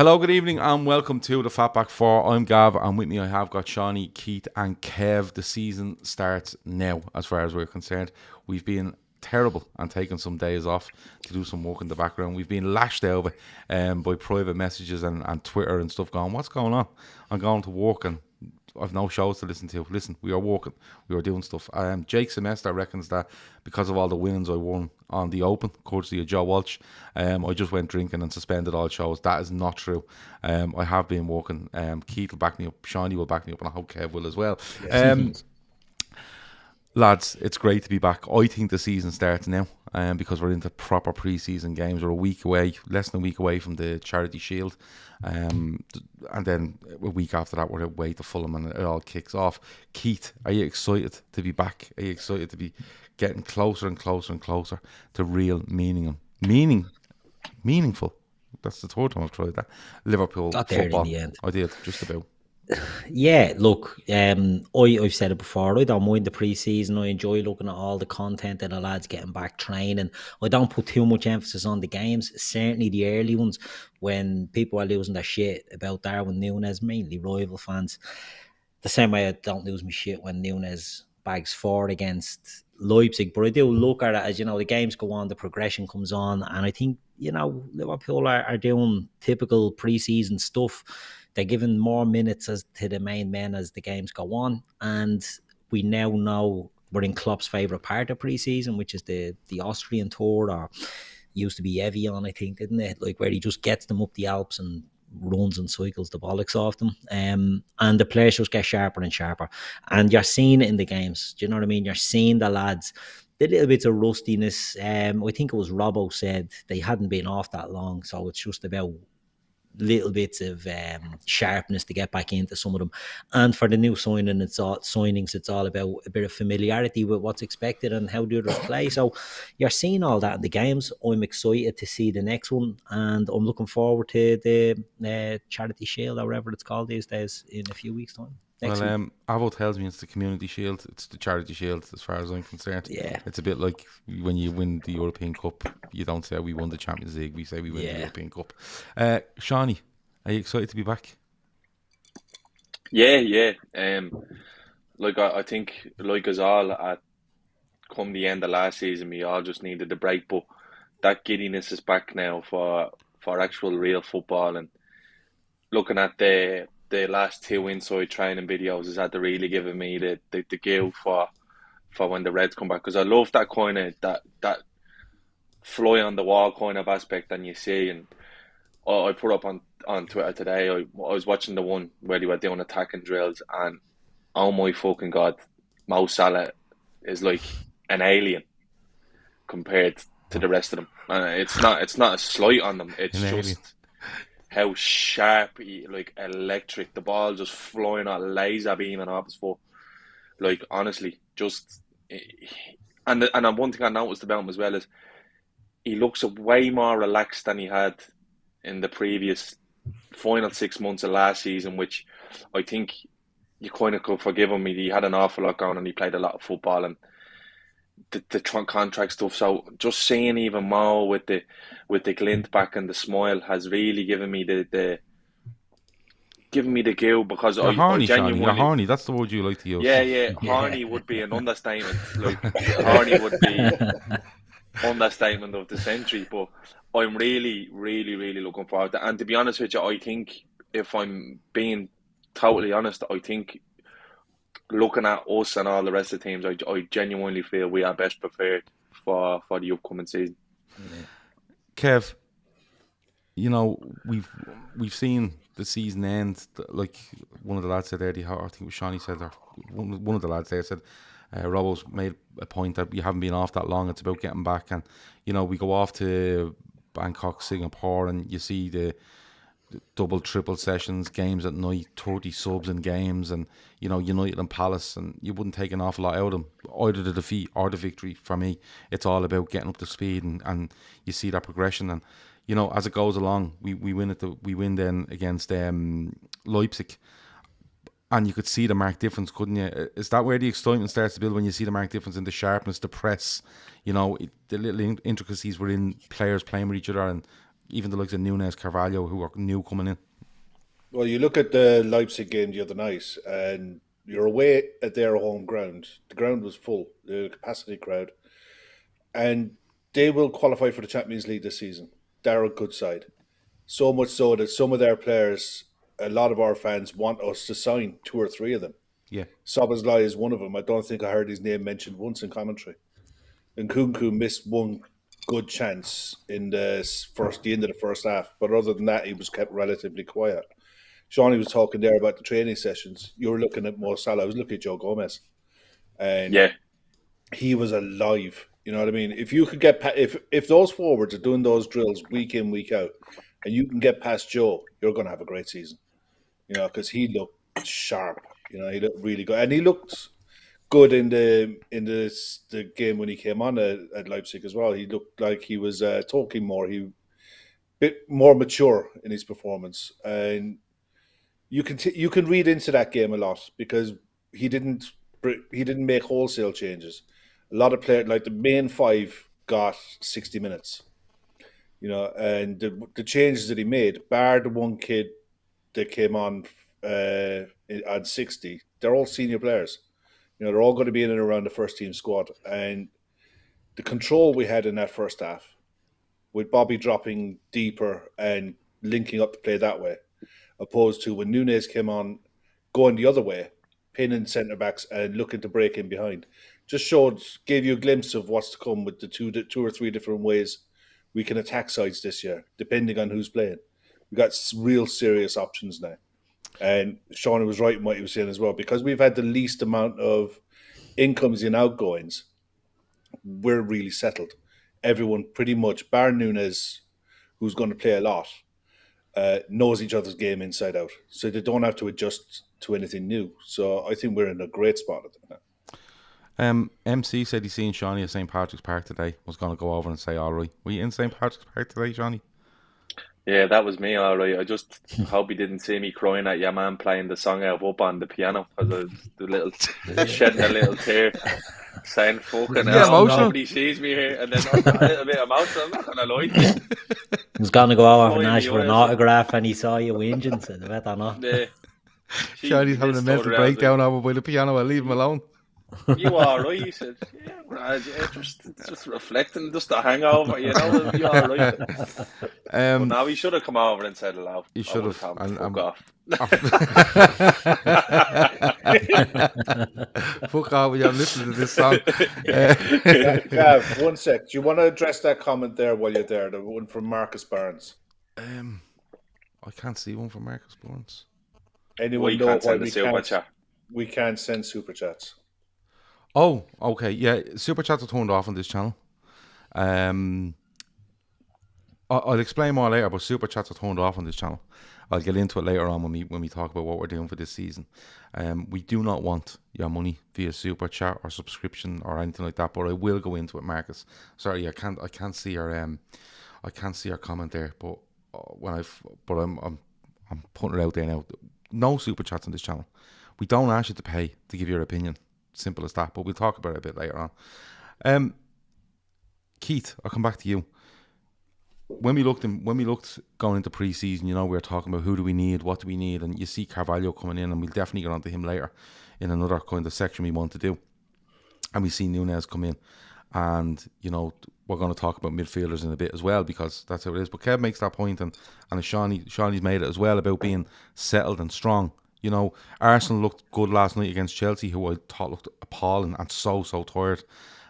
Hello, good evening, and welcome to the Fatback 4. I'm Gav, and with me I have got Seany, Keith, and Kev. The season starts now, as far as we're concerned. We've been terrible and taken some days off to do some work in the background. We've been lashed over by private messages and Twitter and stuff going, what's going on? I'm going to work and I've no shows to listen to. Listen, we are working, we are doing stuff. Jake Semester reckons that because of all the wins I won on the Open, courtesy of Joe Walsh, I just went drinking and suspended all shows. That is not true. I have been working. Keith will back me up, Seany will back me up, and I hope Kev will as well. Lads, it's great to be back. I think the season starts now because we're into proper pre-season games. We're a week away, less than a week away from the Charity Shield. And then a week after that, we're away to Fulham and it all kicks off. Keith, are you excited to be back? Are you excited to be getting closer and closer and closer to real meaningful? That's the third time I've tried that. Liverpool Got there football. in the end. I did, just about. Yeah, look, I've said it before, I don't mind the pre-season. I enjoy looking at all the content and the lads getting back training. I don't put too much emphasis on the games, certainly the early ones when people are losing their shit about Darwin Núñez, mainly rival fans. The same way I don't lose my shit when Núñez bags 4 against Leipzig, but I do look at it as, the games go on, the progression comes on, and I think, Liverpool are doing typical pre-season stuff. They're giving more minutes to the main men as the games go on, and we now know we're in Klopp's favourite part of pre-season, which is the Austrian tour, or used to be Evian, I think, didn't it? Like where he just gets them up the Alps and runs and cycles the bollocks off them. And the players just get sharper and sharper. And you're seeing it in the games. Do you know what I mean? You're seeing the lads, the little bits of rustiness. I think it was Robbo said they hadn't been off that long, so it's just about little bits of sharpness to get back into some of them. And for the new signings, it's all about a bit of familiarity with what's expected and how the others play. So you're seeing all that in the games. I'm excited to see the next one, and I'm looking forward to the Charity Shield or whatever it's called these days in a few weeks' time. Avo tells me it's the Community Shield. It's the Charity Shield, as far as I'm concerned. Yeah, it's a bit like when you win the European Cup. You don't say we won the Champions League. We say we win the European Cup. Seany, are you excited to be back? Yeah. I think, like us all, at come the end of last season, we all just needed a break. But that giddiness is back now for actual real football. And looking at the last 2 inside training videos is that really giving me the gil for when the Reds come back, because I love that kind of that fly on the wall kind of aspect. And you see, and I put up on Twitter today, I was watching the one where they were doing attacking drills, and oh my fucking god, Mo Salah is like an alien compared to the rest of them. And it's not a slight on them, it's just alien. How sharp, like electric, the ball just flying out laser beaming off his foot. Like, honestly, just... And one thing I noticed about him as well is he looks way more relaxed than he had in the previous final 6 months of last season, which I think you kind of could forgive him. He had an awful lot going and he played a lot of football and the contract stuff. So just seeing even more with the glint back and the smile has really given me the gil, because you're horny, I genuinely... You're horny, that's the word you like to use. Yeah. Horny would be an understatement. Like, horny would be understatement of the century. But I'm really, really, really looking forward to it. And to be honest with you, I think, if I'm being totally honest, I think looking at us and all the rest of the teams, I genuinely feel we are best prepared for the upcoming season. Kev, we've seen the season end. Like one of the lads said there, I think it was Seany said, or one of the lads there said, Robbo's made a point that we haven't been off that long. It's about getting back, and we go off to Bangkok, Singapore, and you see the double, triple sessions, games at night, 30 subs in games, and United and Palace, and you wouldn't take an awful lot out of them, either the defeat or the victory. For me, it's all about getting up to speed, and you see that progression, and as it goes along, we win then against Leipzig, and you could see the marked difference, couldn't you? Is that where the excitement starts to build, when you see the marked difference in the sharpness, the press, the little intricacies within players playing with each other, and even the likes of Nunes, Carvalho, who are new coming in. Well, you look at the Leipzig game the other night, and you're away at their home ground. The ground was full, the capacity crowd, and they will qualify for the Champions League this season. They're a good side. So much so that some of their players, a lot of our fans want us to sign 2 or 3 of them. Yeah. Szoboszlai is one of them. I don't think I heard his name mentioned once in commentary. And Nkunku missed one good chance in the end of the first half, but other than that, he was kept relatively quiet. Shawnee was talking there about the training sessions. You were looking at Mo Salah. I was looking at Joe Gomez, and he was alive. You know what I mean? If you could get if those forwards are doing those drills week in, week out, and you can get past Joe, you're going to have a great season. You know, because he looked sharp. You know, he looked really good, and he looked good in the game when he came on at Leipzig as well. He looked like he was talking more. He bit more mature in his performance, and you can read into that game a lot because he didn't make wholesale changes. A lot of players, like the main 5, got 60 minutes. You know, and the changes that he made, bar the one kid that came on at 60, they're all senior players. You know, they're all going to be in and around the first team squad. And the control we had in that first half, with Bobby dropping deeper and linking up the play that way, opposed to when Nunes came on, going the other way, pinning centre backs and looking to break in behind, just gave you a glimpse of what's to come with the two or three different ways we can attack sides this year, depending on who's playing. We've got real serious options now. And Sean was right in what he was saying as well, because we've had the least amount of incomings and outgoings, we're really settled. Everyone pretty much, bar Nunes, who's going to play a lot, knows each other's game inside out. So they don't have to adjust to anything new. So I think we're in a great spot at the minute. MC said he's seen Shawnee at St. Patrick's Park today. Was going to go over and say, all right. Were you in St. Patrick's Park today, Shawnee? Yeah, that was me, all right. I just hope he didn't see me crying at your man playing the song out up on the piano because I was shedding a little tear, saying, fucking hell, nobody sees me here. And then I got a little bit emotional, I'm not going to lie to you. He was going to go over and ask for an autograph and he saw you whinging, so I better not. Yeah. Shawnee's having a mental breakdown over by the piano. I'll leave him alone. You all right? He said, yeah, Brad, yeah, just reflecting, just a hangover, you know, you all right. But now he should have come over and said hello. He should have. Fuck off. Fuck off when you're listening to this song. Gav, 1 sec. Do you want to address that comment there while you're there? The one from Marcus Barnes. I can't see one from Marcus Barnes. Anyone know why we can't send super chats? Oh, okay. Yeah, super chats are turned off on this channel. I'll explain more later, but super chats are turned off on this channel. I'll get into it later on when we talk about what we're doing for this season. We do not want your money via super chat or subscription or anything like that, but I will go into it, Marcus. Sorry, I can't see your comment there, but I'm putting it out there now. No super chats on this channel. We don't ask you to pay to give your opinion. Simple as that, but we'll talk about it a bit later on. Keith, I'll come back to you. When we looked going into pre-season, you know, we were talking about who do we need, what do we need, and you see Carvalho coming in, and we'll definitely get onto him later in another kind of section we want to do. And we see Nunes come in, and you know, we're going to talk about midfielders in a bit as well, because that's how it is. But Kev makes that point, and Shawnee's made it as well, about being settled and strong. You know, Arsenal looked good last night against Chelsea, who I thought looked appalling and so tired.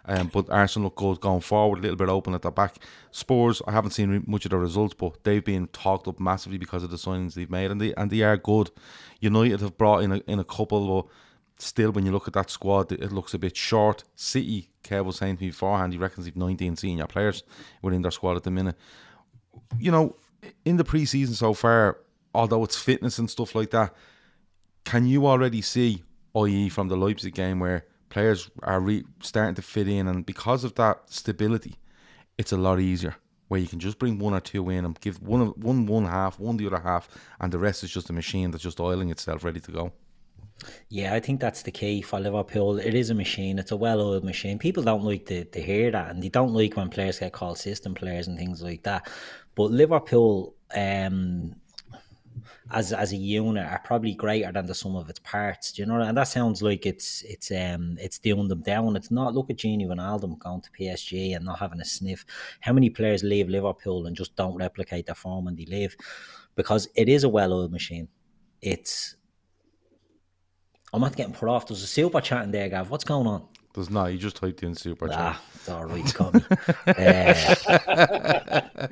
But Arsenal look good going forward, a little bit open at the back. Spurs, I haven't seen much of the results, but they've been talked up massively because of the signings they've made, and they are good. United have brought in a couple, but still, when you look at that squad, it looks a bit short. City, Kev was saying to me beforehand, he reckons they've 19 senior players within their squad at the minute. You know, in the pre-season so far, although it's fitness and stuff like that, can you already see, i.e. from the Leipzig game, where players are starting to fit in, and because of that stability, it's a lot easier, where you can just bring 1 or 2 in and give one half, one the other half, and the rest is just a machine that's just oiling itself, ready to go? Yeah, I think that's the key for Liverpool. It is a machine. It's a well-oiled machine. People don't like to hear that, and they don't like when players get called system players and things like that. But Liverpool, as a unit, are probably greater than the sum of its parts. Do you know? And that sounds like it's doing them down. It's not. Look at Gini Wijnaldum going to PSG and not having a sniff. How many players leave Liverpool and just don't replicate their form when they leave? Because it is a well-oiled machine. I'm not getting put off. There's a super chat in there, Gav. What's going on? There's not. You just typed in super chat. It's all right. It's got me.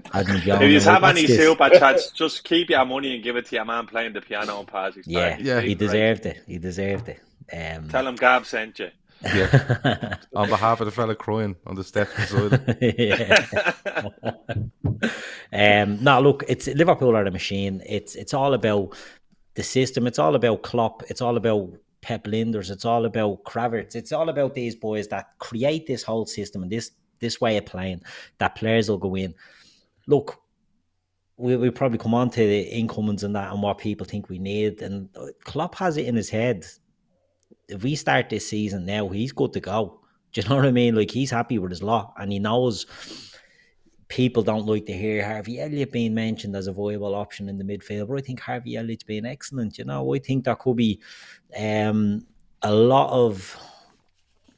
If you have any super chats, just keep your money and give it to your man playing the piano and parties. Yeah, he deserved it. He deserved it. Tell him Gav sent you. Yeah. On behalf of the fella crying on the steps beside him. No, look, it's Liverpool are the machine. It's all about the system. It's all about Klopp. It's all about Pep Linders. It's all about Kravitzs. It's all about these boys that create this whole system and this way of playing that players will go in. Look, we'll probably come on to the incomings and that and what people think we need. And Klopp has it in his head. If we start this season now, he's good to go. Do you know what I mean? Like, he's happy with his lot, and he knows people don't like to hear Harvey Elliott being mentioned as a viable option in the midfield, but I think Harvey Elliott's been excellent. You know, I think there could be a lot of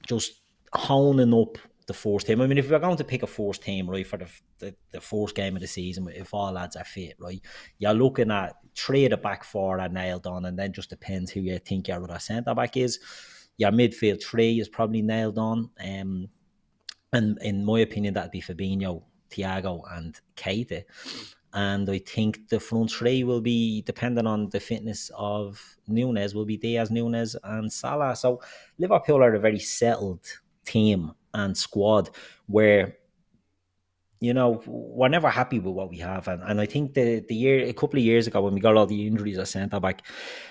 just honing up the first team. I mean, if we're going to pick a first team, right, for the first game of the season, if all lads are fit, right, you're looking at 3 of the back 4 are nailed on, and then just depends who you think your other centre-back is. Your midfield 3 is probably nailed on. And in my opinion, that'd be Fabinho, Thiago and Keita. And I think the front 3 will be, depending on the fitness of Núñez, will be Diaz, Núñez and Salah. So Liverpool are a very settled team and squad where, you know, we're never happy with what we have. And I think a couple of years ago when we got all the injuries at centre-back,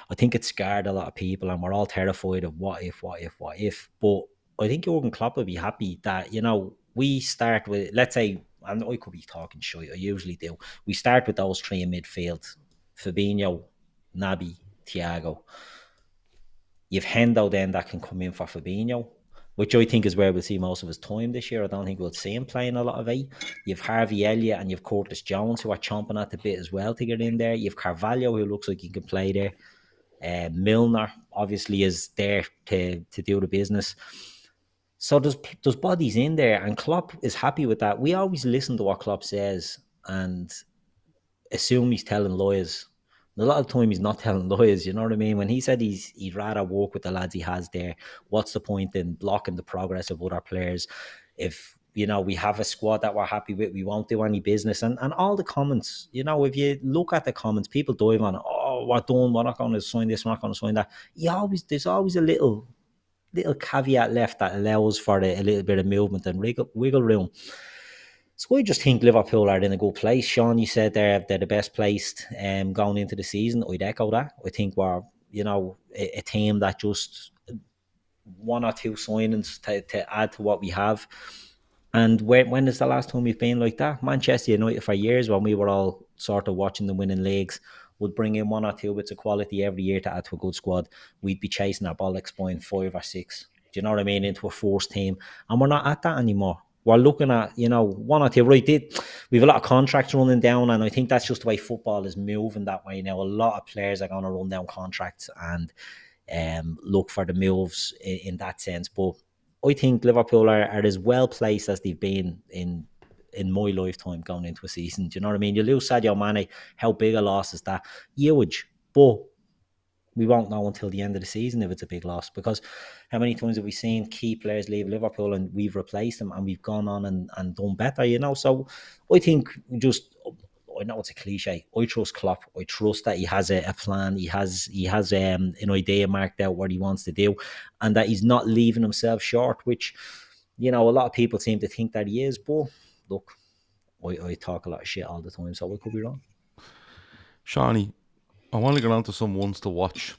I think it scarred a lot of people and we're all terrified of what if. But I think Jurgen Klopp would be happy that, you know, we start with, let's say, and I could be talking shit, I usually do. We start with those 3 in midfield: Fabinho, Naby, Thiago. You've Hendo then that can come in for Fabinho, which I think is where we'll see most of his time this year. I don't think we'll see him playing a lot of 8. You've Harvey Elliott and you've Curtis Jones, who are chomping at the bit as well to get in there. You've Carvalho, who looks like he can play there. Milner obviously is there to do the business. So there's bodies in there, and Klopp is happy with that. We always listen to what Klopp says and assume he's telling lies. And a lot of the time he's not telling lies, you know what I mean? When he said he'd rather work with the lads he has there, what's the point in blocking the progress of other players? If, you know, we have a squad that we're happy with, we won't do any business. And all the comments, you know, if you look at the comments, people dive on, oh, we're done, we're not going to sign this, we're not going to sign that. There's always a little caveat left that allows for a little bit of movement and wiggle room. So I just think Liverpool are in a good place. Sean, you said they're the best placed going into the season. I'd echo that. I think we're, you know, a team that just 1 or 2 signings to add to what we have. And when is the last time we've been like that? Manchester United for years, when we were all sort of watching them winning leagues, would bring in 1 or 2 bits of quality every year to add to a good squad. We'd be chasing our bollocks buying 5 or 6. Do you know what I mean? Into a first team. And we're not at that anymore. We're looking at, you know, 1 or 2. Right, we have a lot of contracts running down, and I think that's just the way football is moving that way now. A lot of players are going to run down contracts and look for the moves in that sense. But I think Liverpool are as well placed as they've been in my lifetime going into a season. Do you know what I mean? You lose Sadio Mane, how big a loss is that? Huge. But we won't know until the end of the season if it's a big loss, because how many times have we seen key players leave Liverpool and we've replaced them and we've gone on and done better, you know? So I think I know it's a cliche. I trust Klopp. I trust that he has a plan. He has an idea marked out what he wants to do, and that he's not leaving himself short, which, you know, a lot of people seem to think that he is. But look, I talk a lot of shit all the time, so I could be wrong. Shawnee, I want to get on to some ones to watch,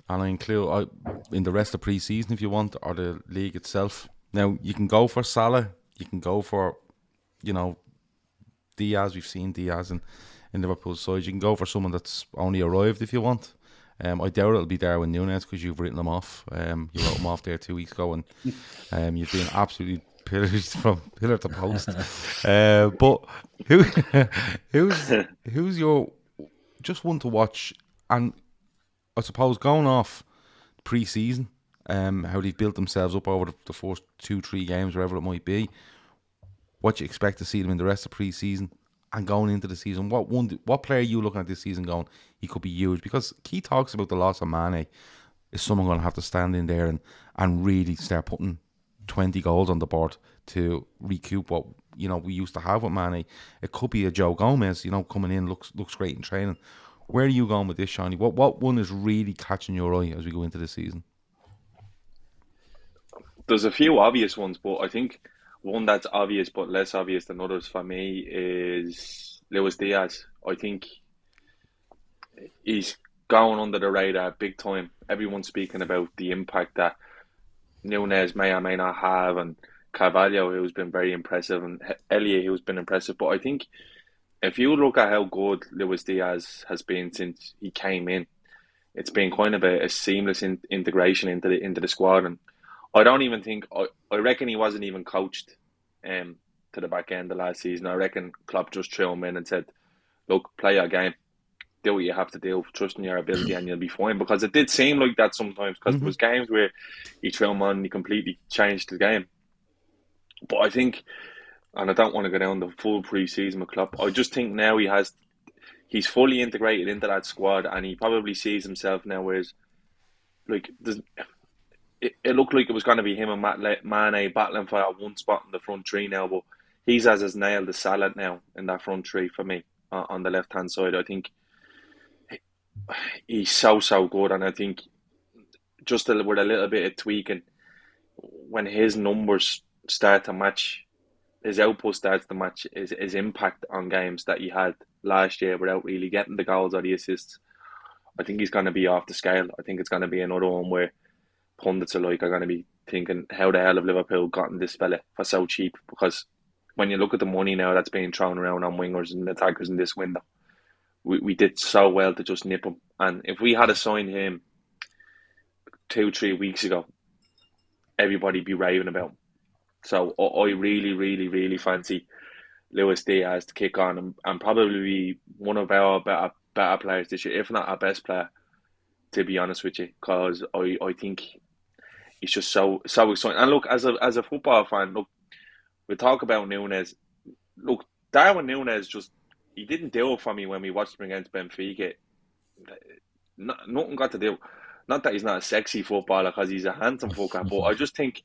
and I include in the rest of pre-season if you want, or the league itself. Now, you can go for Salah, you can go for, you know, Diaz. We've seen Diaz in Liverpool's side. You can go for someone that's only arrived if you want. I doubt it'll be Darwin Núñez because you've written him off. You wrote him off there 2 weeks ago, and you've been absolutely pillars from pillar to post. But who's your just one to watch? And I suppose going off pre-season, how they've built themselves up over the first 2-3 games, wherever it might be. What you expect to see them in the rest of pre-season and going into the season? What player are you looking at this season going, he could be huge? Because Key talks about the loss of Mane. Is someone going to have to stand in there and really start putting 20 goals on the board to recoup what we used to have with Mane? It could be a Joe Gomez, coming in, looks great in training. Where are you going with this, Shawnee? What one is really catching your eye as we go into the season? There's a few obvious ones, but I think one that's obvious but less obvious than others for me is Luis Diaz. I think he's going under the radar big time. Everyone's speaking about the impact that Núñez may or may not have, and Carvalho, who's been very impressive, and Elliot, who's been impressive. But I think if you look at how good Luis Diaz has been since he came in, it's been kind of a seamless integration into the squad. And I don't even think, I reckon he wasn't even coached to the back end of last season. I reckon Klopp just threw him in and said, look, play your game, do what you have to do, trust in your ability, and you'll be fine. Because it did seem like that sometimes, because there was games where he threw him on and he completely changed the game. But I think, and I don't want to go down the full pre-season with Klopp, I just think now he's fully integrated into that squad, and he probably sees himself now, whereas like it looked like it was going to be him and Mane battling for that one spot in the front three now, but he's has nailed the salad now in that front three for me on the left hand side. I think he's so good, and I think just with a little bit of tweaking, when his numbers start to match, his output starts to match his impact on games that he had last year without really getting the goals or the assists, I think he's going to be off the scale. I think it's going to be another one where pundits are going to be thinking, how the hell have Liverpool gotten this fella for so cheap? Because when you look at the money now that's being thrown around on wingers and attackers in this window, we did so well to just nip him. And if we had assigned him 2-3 weeks ago, everybody'd be raving about him. So I really, really, really fancy Luis Diaz to kick on and probably be one of our better players this year, if not our best player, to be honest with you, because I think he's just so exciting. And look, as a football fan, look, we talk about Núñez. Look, Darwin Núñez he didn't do it for me when we watched him against Benfica. Nothing got to do. Not that he's not a sexy footballer, because he's a handsome fucker, but I just think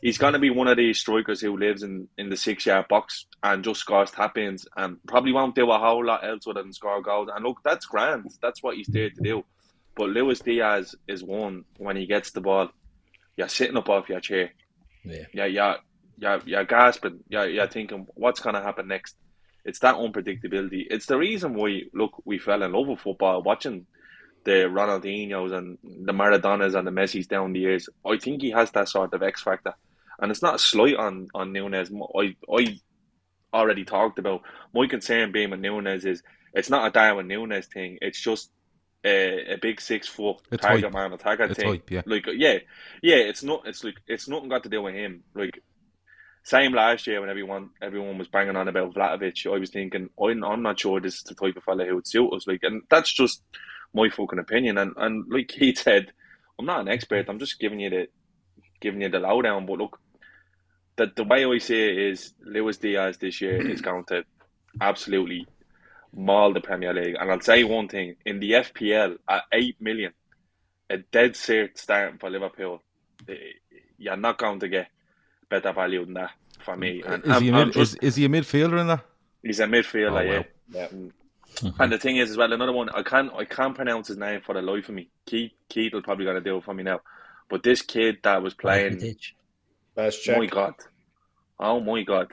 he's going to be one of these strikers who lives in the 6-yard box and just scores tap-ins and probably won't do a whole lot else other than score goals. And look, that's grand. That's what he's there to do. But Luis Diaz is one, when he gets the ball, you're sitting up off your chair. Yeah. You're gasping. You're thinking, what's going to happen next? It's that unpredictability. It's the reason why, look, we fell in love with football, watching the Ronaldinhos and the Maradonas and the Messis down the years. I think he has that sort of X factor. And it's not a slight on Núñez. I already talked about my concern being with Núñez is it's not a Darwin Núñez thing. It's just a big 6 foot target man attacker thing. Type, yeah. Like it's nothing got to do with him. Like same last year when everyone was banging on about Vlahovic, I was thinking I'm not sure this is the type of fella who would suit us. Like, and that's just my fucking opinion. And like he said, I'm not an expert. I'm just giving you the lowdown. But look, the way I see it is Luis Diaz this year is going to absolutely maul the Premier League. And I'll say one thing, in the FPL at 8 million, a dead cert starting for Liverpool, you're not going to get better value than that for me. And is he a midfielder in that? He's a midfielder, yeah. Mm-hmm. And the thing is as well, another one, I can't pronounce his name for the life of me. Keith will probably got to do it for me now. But this kid that was playing, my God. Oh my God.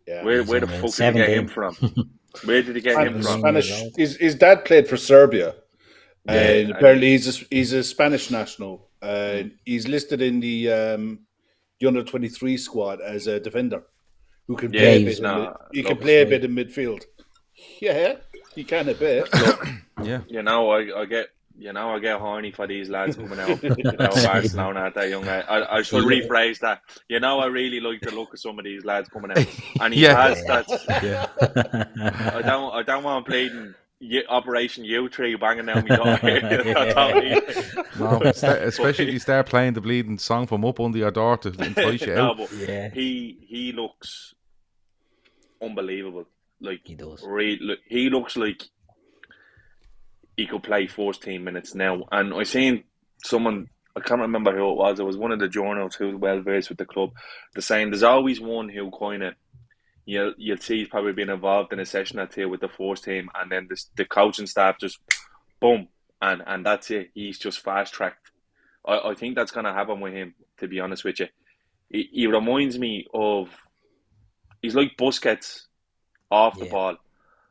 Yeah. Where the fuck did he get him from? Where did he get him from? Spanish. His dad played for Serbia. And apparently he's a Spanish national. He's listed in the under-23 squad as a defender who can play a bit in midfield. Yeah, he can a bit. Look, I get you know, I get horny for these lads coming out of Barcelona at that young age. I should rephrase that. You know, I really like the look of some of these lads coming out, and he has that. I don't want bleeding Operation U3 banging down me door. No, especially if you start playing the bleeding song from up under your door to entice you out. But he looks unbelievable. Like he does. He looks like he could play first team minutes now. And I seen someone, I can't remember who it was one of the journals who's well versed with the club, they're saying there's always one who kind of you'll see he's probably been involved in a session or two with the first team, and then the coaching staff just boom, and that's it. He's just fast tracked. I think that's going to happen with him, to be honest with you. He reminds me of, he's like Busquets off the ball,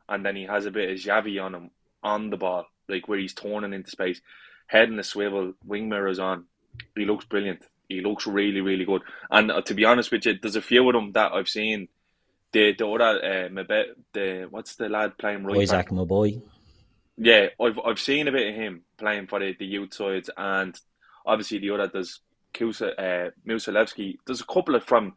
and then he has a bit of Xavi on him on the ball, like where he's turning into space, head in a swivel, wing mirrors on. He looks brilliant. He looks really, really good. And to be honest with you, there's a few of them that I've seen. The other, what's the lad playing right Isaac, back? my boy. Yeah, I've seen a bit of him playing for the youth sides, and obviously the other, there's Musalevsky. There's a couple of from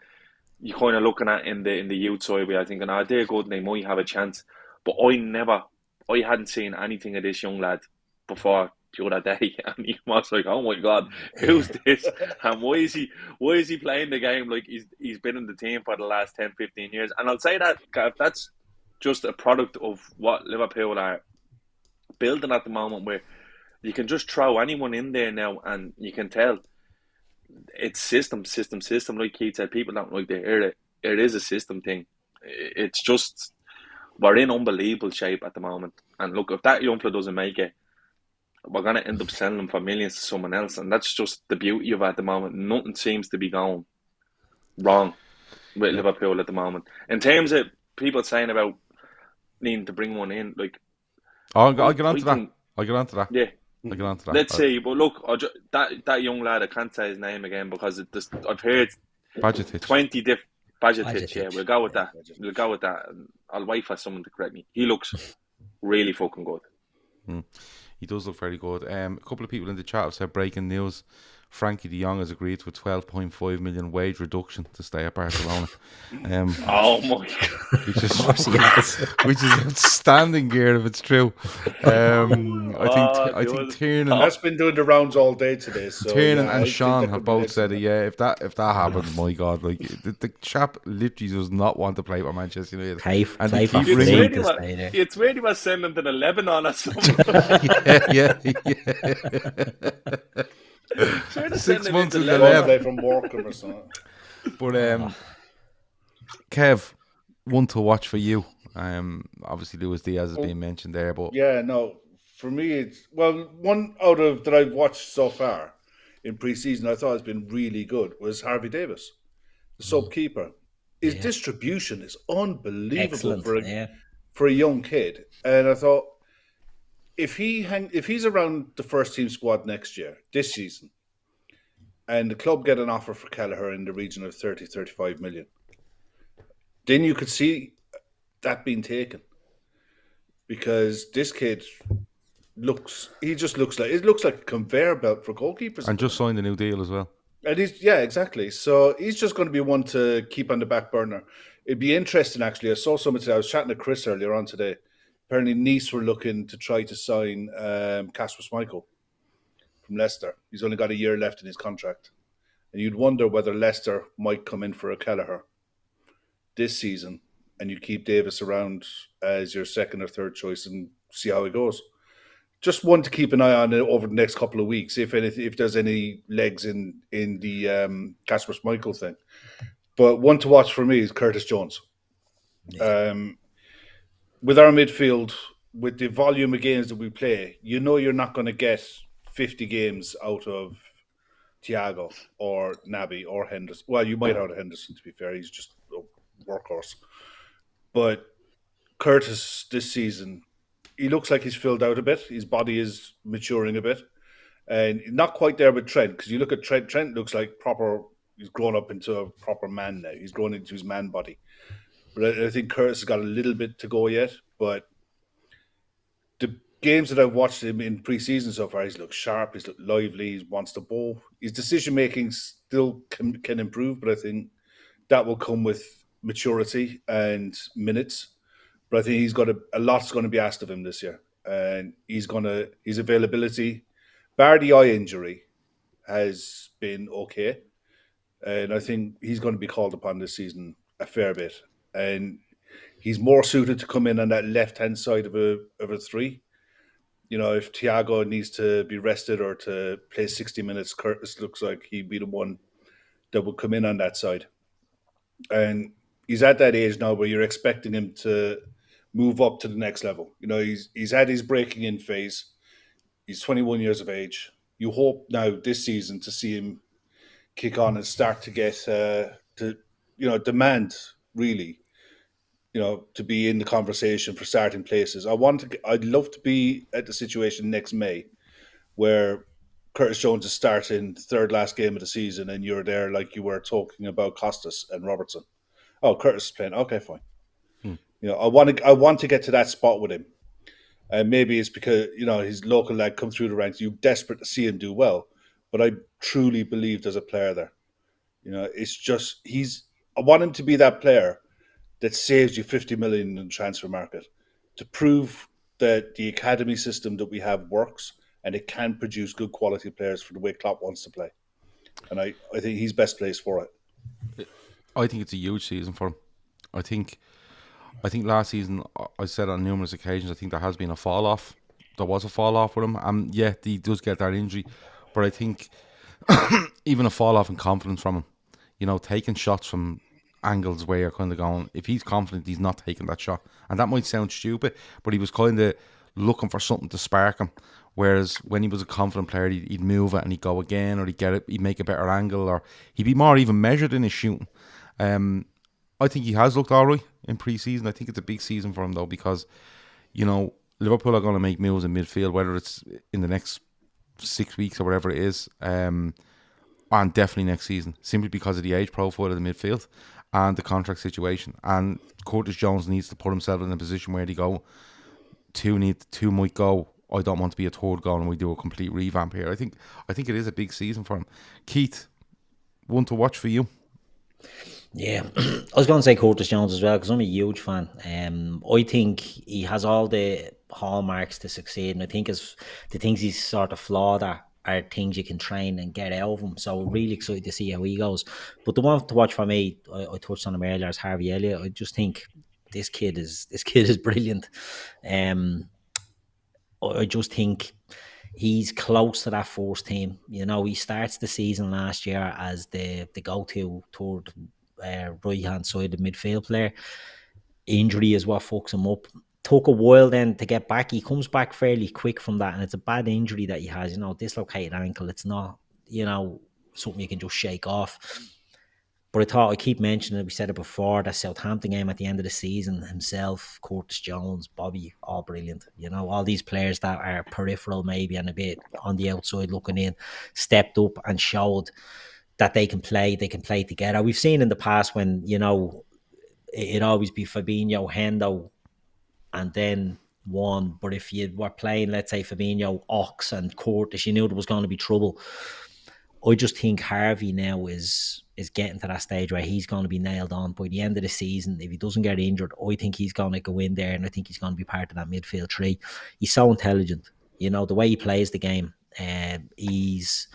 you kind of looking at in the youth side where I think, oh, they're good and they might have a chance. But I hadn't seen anything of this young lad before the other day, and he was like, oh my God, who's this? And why is he playing the game like he's been in the team for the last 10, 15 years? And I'll say that that's just a product of what Liverpool are building at the moment, where you can just throw anyone in there now and you can tell it's system. Like Keith said, people don't like to hear it. It is a system thing. It's just, we're in unbelievable shape at the moment. And look, if that young player doesn't make it, we're going to end up selling them for millions to someone else. And that's just the beauty of it at the moment. Nothing seems to be going wrong with Liverpool at the moment. In terms of people saying about needing to bring one in, like... I'll get on to that. Yeah. I'll get on to that. Let's see. But look, that young lad, I can't say his name again because I've heard Bajetic. 20 different... Bajetic, yeah. We'll go with that. We'll go with that. I'll wait for someone to correct me. He looks really fucking good. He does look very good. A couple of people in the chat have said breaking news. Frankie de Jong has agreed to a 12.5 million wage reduction to stay at Barcelona. Oh my God. Which is outstanding gear if it's true. I think Tiernan... That's been doing the rounds all day today. So Tiernan and Sean have both said it. Yeah, if that happens, my God, like the chap literally does not want to play for Manchester United. It's really about sending them to the Lebanon or something. yeah. 6 months in the lab from Morecambe or something. But Kev, one to watch for you. Obviously Luis Diaz has been mentioned there, but for me it's one out of that I've watched so far in pre-season I thought has been really good was Harvey Davis, the sub keeper. His distribution is unbelievable for a young kid, and I thought, if he's around the first team squad this season, and the club get an offer for Kelleher in the region of 30-35 million, then you could see that being taken. Because this kid looks like a conveyor belt for goalkeepers. And just signed a new deal as well. And exactly. So he's just going to be one to keep on the back burner. It'd be interesting, actually. I saw someone today. I was chatting to Chris earlier on today. Apparently, Nice were looking to try to sign Kasper Schmeichel from Leicester. He's only got a year left in his contract. And you'd wonder whether Leicester might come in for a Kelleher this season, and you keep Davis around as your second or third choice and see how it goes. Just one to keep an eye on over the next couple of weeks, if there's any legs in the Kasper Schmeichel thing. But one to watch for me is Curtis Jones. Yeah. With our midfield, with the volume of games that we play, you're not going to get 50 games out of Thiago or Naby or Henderson. Well, you might out of Henderson, to be fair. He's just a workhorse. But Curtis this season, he looks like he's filled out a bit. His body is maturing a bit. And not quite there with Trent, because you look at Trent. Trent looks like he's grown up into a proper man now. He's grown into his man body. But I think Curtis has got a little bit to go yet. But games that I've watched him in pre-season so far, he's looked sharp, he's looked lively, he wants the ball. His decision-making still can improve, but I think that will come with maturity and minutes. But I think he's got a lot's going to be asked of him this year. And his availability, bar the eye injury, has been okay. And I think he's going to be called upon this season a fair bit. And he's more suited to come in on that left-hand side of a three. You know, if Thiago needs to be rested or to play 60 minutes, Curtis looks like he'd be the one that would come in on that side. And he's at that age now where you're expecting him to move up to the next level. You know, he's had his breaking in phase. He's 21 years of age. You hope now this season to see him kick on and start to get demand really, to be in the conversation for starting places. I'd love to be at the situation next May where Curtis Jones is starting third last game of the season and you're there like you were talking about Costas and Robertson. Oh, Curtis is playing. Okay, fine. I want to get to that spot with him. And maybe it's because, his local lad come through the ranks. You're desperate to see him do well. But I truly believe there's a player there. It's just I want him to be that player that saves you 50 million in the transfer market to prove that the academy system that we have works and it can produce good quality players for the way Klopp wants to play. And I think he's best placed for it. I think it's a huge season for him. I think last season, I said on numerous occasions, I think there has been a fall off. There was a fall off with him. And yeah, he does get that injury. But I think even a fall off in confidence from him, taking shots from angles where you're kind of going, if he's confident, he's not taking that shot. And that might sound stupid, but he was kind of looking for something to spark him. Whereas when he was a confident player, he'd move it and he'd go again, or he'd make a better angle, or he'd be more even measured in his shooting. I think he has looked all right in pre-season. I think it's a big season for him, though, because, Liverpool are going to make moves in midfield, whether it's in the next 6 weeks or whatever it is, and definitely next season, simply because of the age profile of the midfield and the contract situation. And Curtis Jones needs to put himself in a position where he go, two might go, I don't want to be a third goal and we do a complete revamp here. I think it is a big season for him. Keith, one to watch for you? Yeah, I was going to say Curtis Jones as well because I'm a huge fan. I think he has all the hallmarks to succeed, and I think the things he's sort of flawed at are things you can train and get out of him. So really excited to see how he goes. But the one to watch for me, I touched on him earlier, is Harvey Elliott. I just think this kid is brilliant. I just think he's close to that first team. He starts the season last year as the go-to third right-hand side of midfield player. Injury is what fucks him up. Took a while then to get back. He comes back fairly quick from that, and it's a bad injury that he has, dislocated ankle. It's not, something you can just shake off. But I keep mentioning it, we said it before, that Southampton game at the end of the season, himself, Curtis Jones, Bobby, all brilliant. All these players that are peripheral maybe and a bit on the outside looking in, stepped up and showed that they can play together. We've seen in the past when, it'd always be Fabinho, Hendo, and then one. But if you were playing, let's say, Fabinho, Ox, and Curtis, you knew there was going to be trouble. I just think Harvey now is getting to that stage where he's going to be nailed on by the end of the season. If he doesn't get injured, I think he's going to go in there, and I think he's going to be part of that midfield tree. He's so intelligent. The way he plays the game. He's...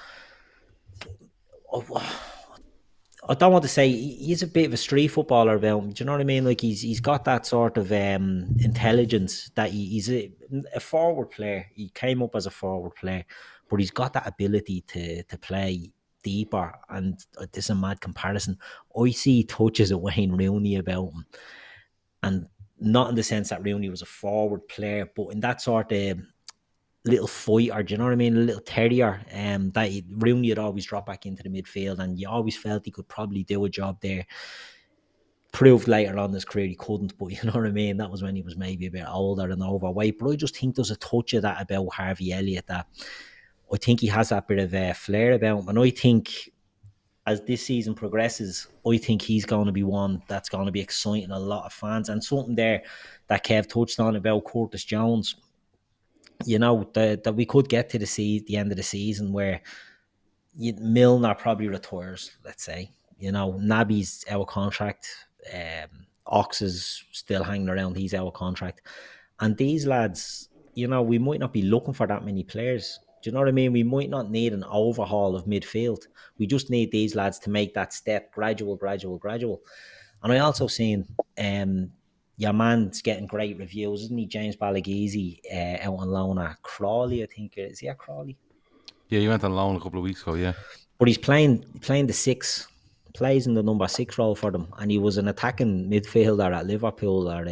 I don't want to say he's a bit of a street footballer about him. Do you know what I mean? Like he's got that sort of intelligence that he's a forward player. He came up as a forward player, but he's got that ability to play deeper. And this is a mad comparison. I see touches of Wayne Rooney about him, and not in the sense that Rooney was a forward player, but in that sort of little fighter, do you know what I mean? A little terrier. Rooney had always dropped back into the midfield, and you always felt he could probably do a job there. Proved later on in his career he couldn't, but you know what I mean? That was when he was maybe a bit older and overweight. But I just think there's a touch of that about Harvey Elliott, that I think he has that bit of flair about him. And I think as this season progresses, I think he's going to be one that's going to be exciting a lot of fans. And something there that Kev touched on about Curtis Jones, you know, that we could get to the end of the season where Milner probably retires, let's say. You know, Naby's out of contract. Ox is still hanging around. He's out of contract. And these lads, you know, we might not be looking for that many players. Do you know what I mean? We might not need an overhaul of midfield. We just need these lads to make that step gradual. And I also seen your man's getting great reviews, isn't he? James Balagizi out on loan at Crawley, I think. Is he at Crawley? Yeah, he went on loan a couple of weeks ago, yeah. But he's playing the 6, plays in the number 6 role for them. And he was an attacking midfielder at Liverpool, or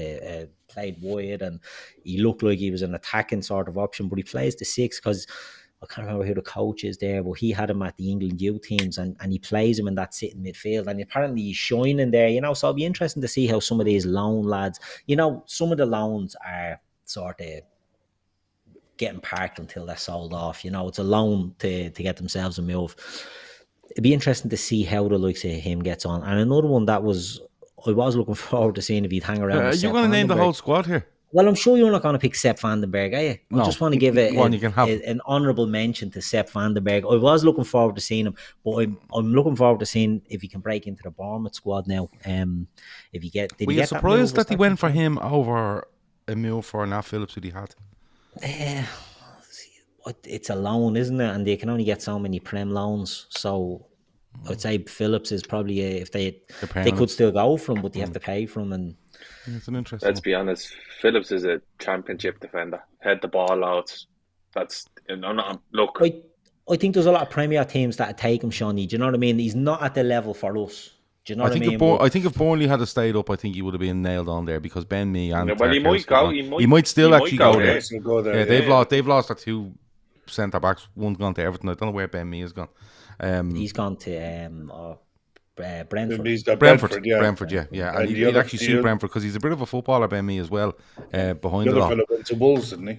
played wide, and he looked like he was an attacking sort of option. But he plays the 6 because I can't remember who the coach is there, but he had him at the England youth teams, and he plays him in that sitting midfield. And apparently he's shining there, you know. So it'll be interesting to see how some of these loan lads, you know, some of the loans are sort of getting parked until they're sold off. You know, it's a loan to get themselves a move. It'd be interesting to see how the likes of him gets on. And another one that I was looking forward to seeing if he'd hang around. Are you going to name the whole squad here? Well, I'm sure you're not going to pick Sepp Vandenberg, are you? I just want to give an honourable mention to Sepp Vandenberg. I was looking forward to seeing him, but I'm looking forward to seeing if he can break into the Bournemouth squad now. If you get, were you surprised that he went for him over a move for Nat Phillips that he had? It's a loan, isn't it? And they can only get so many Prem loans. So I'd say Phillips is probably if they could still go for him, but they have to pay for him. And it's an interesting. Let's be honest, Phillips is a championship defender. Head the ball out. That's look. I think there's a lot of Premier teams that take him, Shawnee. Do you know what I mean? He's not at the level for us. Do you know what I mean? I think if Burnley had stayed up, I think he would have been nailed on there because Ben Mee and he might go. He might still actually go there. Yeah, they've lost their 2 centre backs. One's gone to Everton. I don't know where Ben Mee has gone. He's gone to Brentford. Brentford, yeah. And he'd actually suit Brentford because he's a bit of a footballer, Ben Mee, as well. Behind the other fellow went to Wolves, didn't he?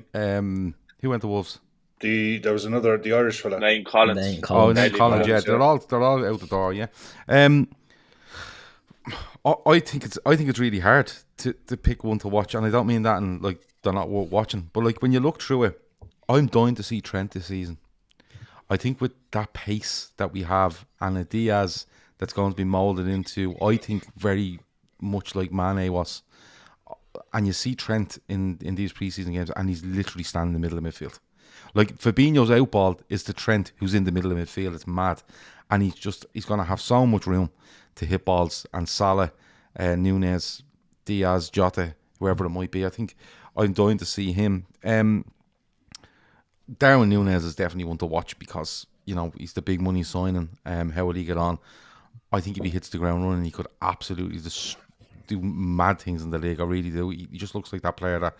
Who went to Wolves? There was the Irish fella. Name Collins. Name Collins. Yeah, they're all out the door. Yeah. I think it's really hard to pick one to watch, and I don't mean that and like they're not worth watching, but like when you look through it, I'm dying to see Trent this season. I think with that pace that we have and a Diaz that's going to be moulded into, I think very much like Mane was, and you see Trent in these preseason games, and he's literally standing in the middle of midfield. Like Fabinho's outball is the Trent who's in the middle of midfield. It's mad, and he's going to have so much room to hit balls. And Salah, Nunez, Diaz, Jota, whoever it might be. I think I'm dying to see him. Darwin Nunez is definitely one to watch because, you know, he's the big money signing. How will he get on? I think if he hits the ground running, he could absolutely just do mad things in the league. I really do. He just looks like that player that,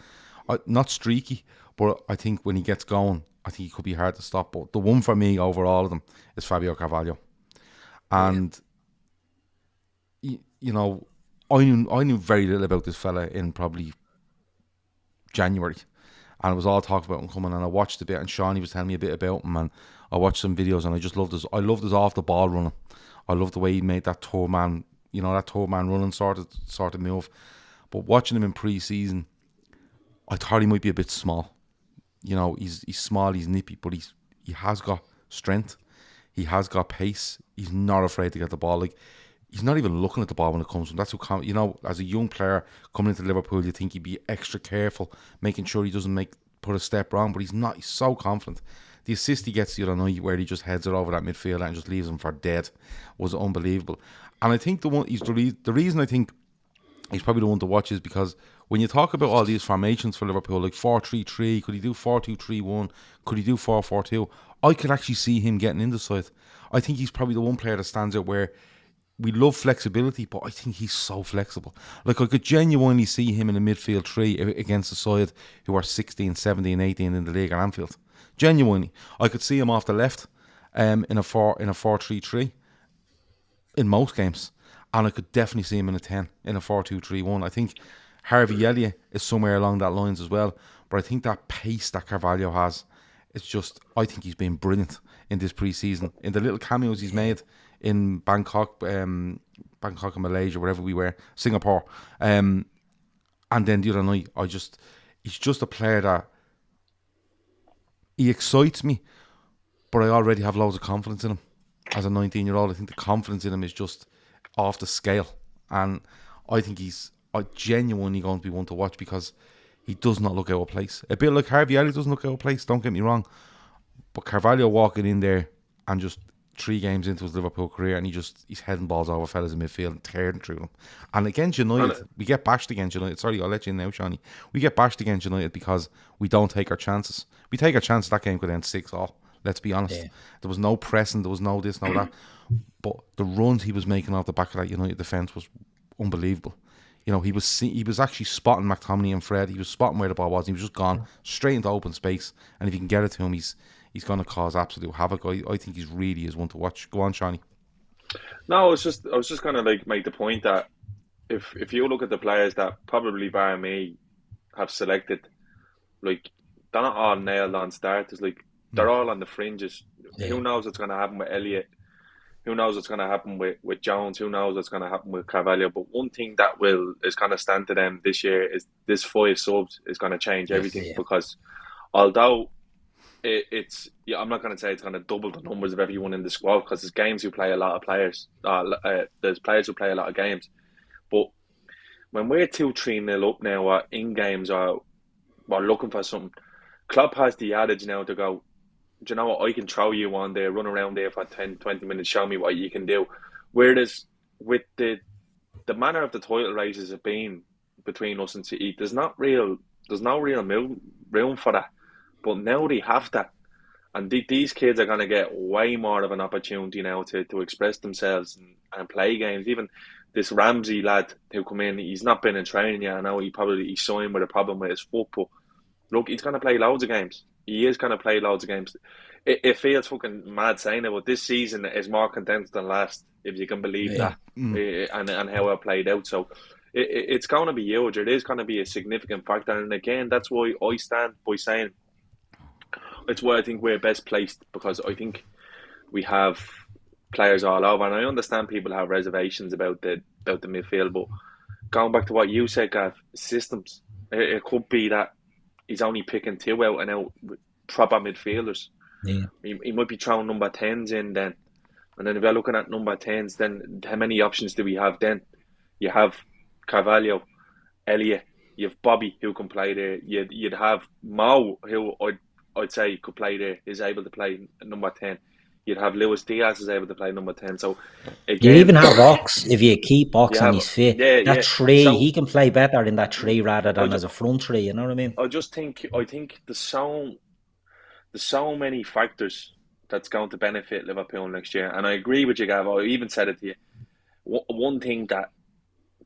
not streaky, but I think when he gets going, I think he could be hard to stop. But the one for me over all of them is Fabio Carvalho. And, you know, I knew very little about this fella in probably January. And it was all talk about him coming, and I watched a bit, and Shawnee was telling me a bit about him, and I watched some videos, and I just loved his off the ball running. I loved the way he made that toe man, you know, that toe man running sort of move. But watching him in pre-season, I thought he might be a bit small. You know, he's small, he's nippy, but he has got strength. He has got pace. He's not afraid to get the ball. Like, he's not even looking at the ball when it comes to him. That's what, you know, as a young player coming into Liverpool, you think he'd be extra careful, making sure he doesn't put a step wrong, but he's not. He's so confident. The assist he gets the other night where he just heads it over that midfield and just leaves him for dead was unbelievable. And I think the reason I think he's probably the one to watch is because when you talk about all these formations for Liverpool, like 4-3-3, could he do 4-2-3-1, could he do 4-4-2, I could actually see him getting in the side. I think he's probably the one player that stands out where we love flexibility, but I think he's so flexible. Like, I could genuinely see him in a midfield 3 against a side who are 16, 17, 18 in the league at Anfield. Genuinely. I could see him off the left in a 4-3-3 in most games. And I could definitely see him in a 10 in a 4-2-3-1. I think Harvey Elliott is somewhere along that lines as well. But I think that pace that Carvalho has, it's just, I think he's been brilliant in this pre-season. In the little cameos he's made in Bangkok and Malaysia, wherever we were, Singapore. And then the other night, he's just a player that he excites me, but I already have loads of confidence in him. As a 19-year-old, I think the confidence in him is just off the scale. And I think he's genuinely going to be one to watch because he does not look out of place. A bit like Harvey Elliott doesn't look out of place, don't get me wrong. But Carvalho walking in there and just 3 games into his Liverpool career and he's heading balls over fellas in midfield and tearing through them. And against United, we get bashed against United. Sorry, I'll let you in now, Shawnee. We get bashed against United because we don't take our chances. We take our chances, that game could end 6-6. Let's be honest. Yeah. There was no pressing, there was no this, no that. But the runs he was making off the back of that United defence was unbelievable. You know, he was actually spotting McTominay and Fred. He was spotting where the ball was. He was just gone straight into open space. And if you can get it to him, he's going to cause absolute havoc. I think he's really is one to watch. Go on, Shawnee. No, I was just going to like make the point that if you look at the players that probably bar me have selected, like they're not all nailed on starters. Like they're all on the fringes. Yeah. Who knows what's going to happen with Elliott? Who knows what's going to happen with Jones? Who knows what's going to happen with Carvalho? But one thing that is going to stand to them this year is this 5 subs is going to change everything. Because although I'm not going to say it's going to double the numbers of everyone in the squad because there's games who play a lot of players. There's players who play a lot of games. But when we're 2-3-0 up now or in games or we're looking for something, Klopp has the adage now to go, do you know what, I can throw you on there, run around there for 10, 20 minutes, show me what you can do. Whereas with the manner of the title races have been between us and City, there's no real room for that. But now they have that. And these kids are going to get way more of an opportunity now to express themselves and play games. Even this Ramsey lad who come in, he's not been in training yet. I know he's signed with a problem with his foot, but look, he's going to play loads of games. He is going to play loads of games. It feels fucking mad saying it, but this season is more condensed than last, if you can believe that, and how it played out. So it's going to be huge. It is going to be a significant factor. And again, that's why I stand by saying it's why I think we're best placed, because I think we have players all over. And I understand people have reservations about the midfield, but going back to what you said, Gav, systems. It could be that he's only picking 2 out and out proper midfielders. Yeah. He might be throwing number 10s in then. And then if you're looking at number 10s, then how many options do we have then? You have Carvalho, Elliott, you have Bobby who can play there. You'd have Mo who I'd say could play there, is able to play number 10. You'd have Luis Diaz is able to play number 10. So again, you even have Ox, if you keep Ox and he's fit. That 3, so, he can play better in that 3 rather than as a front 3, you know what I mean? I think there's so many factors that's going to benefit Liverpool next year. And I agree with you, Gav. I even said it to you. One thing that,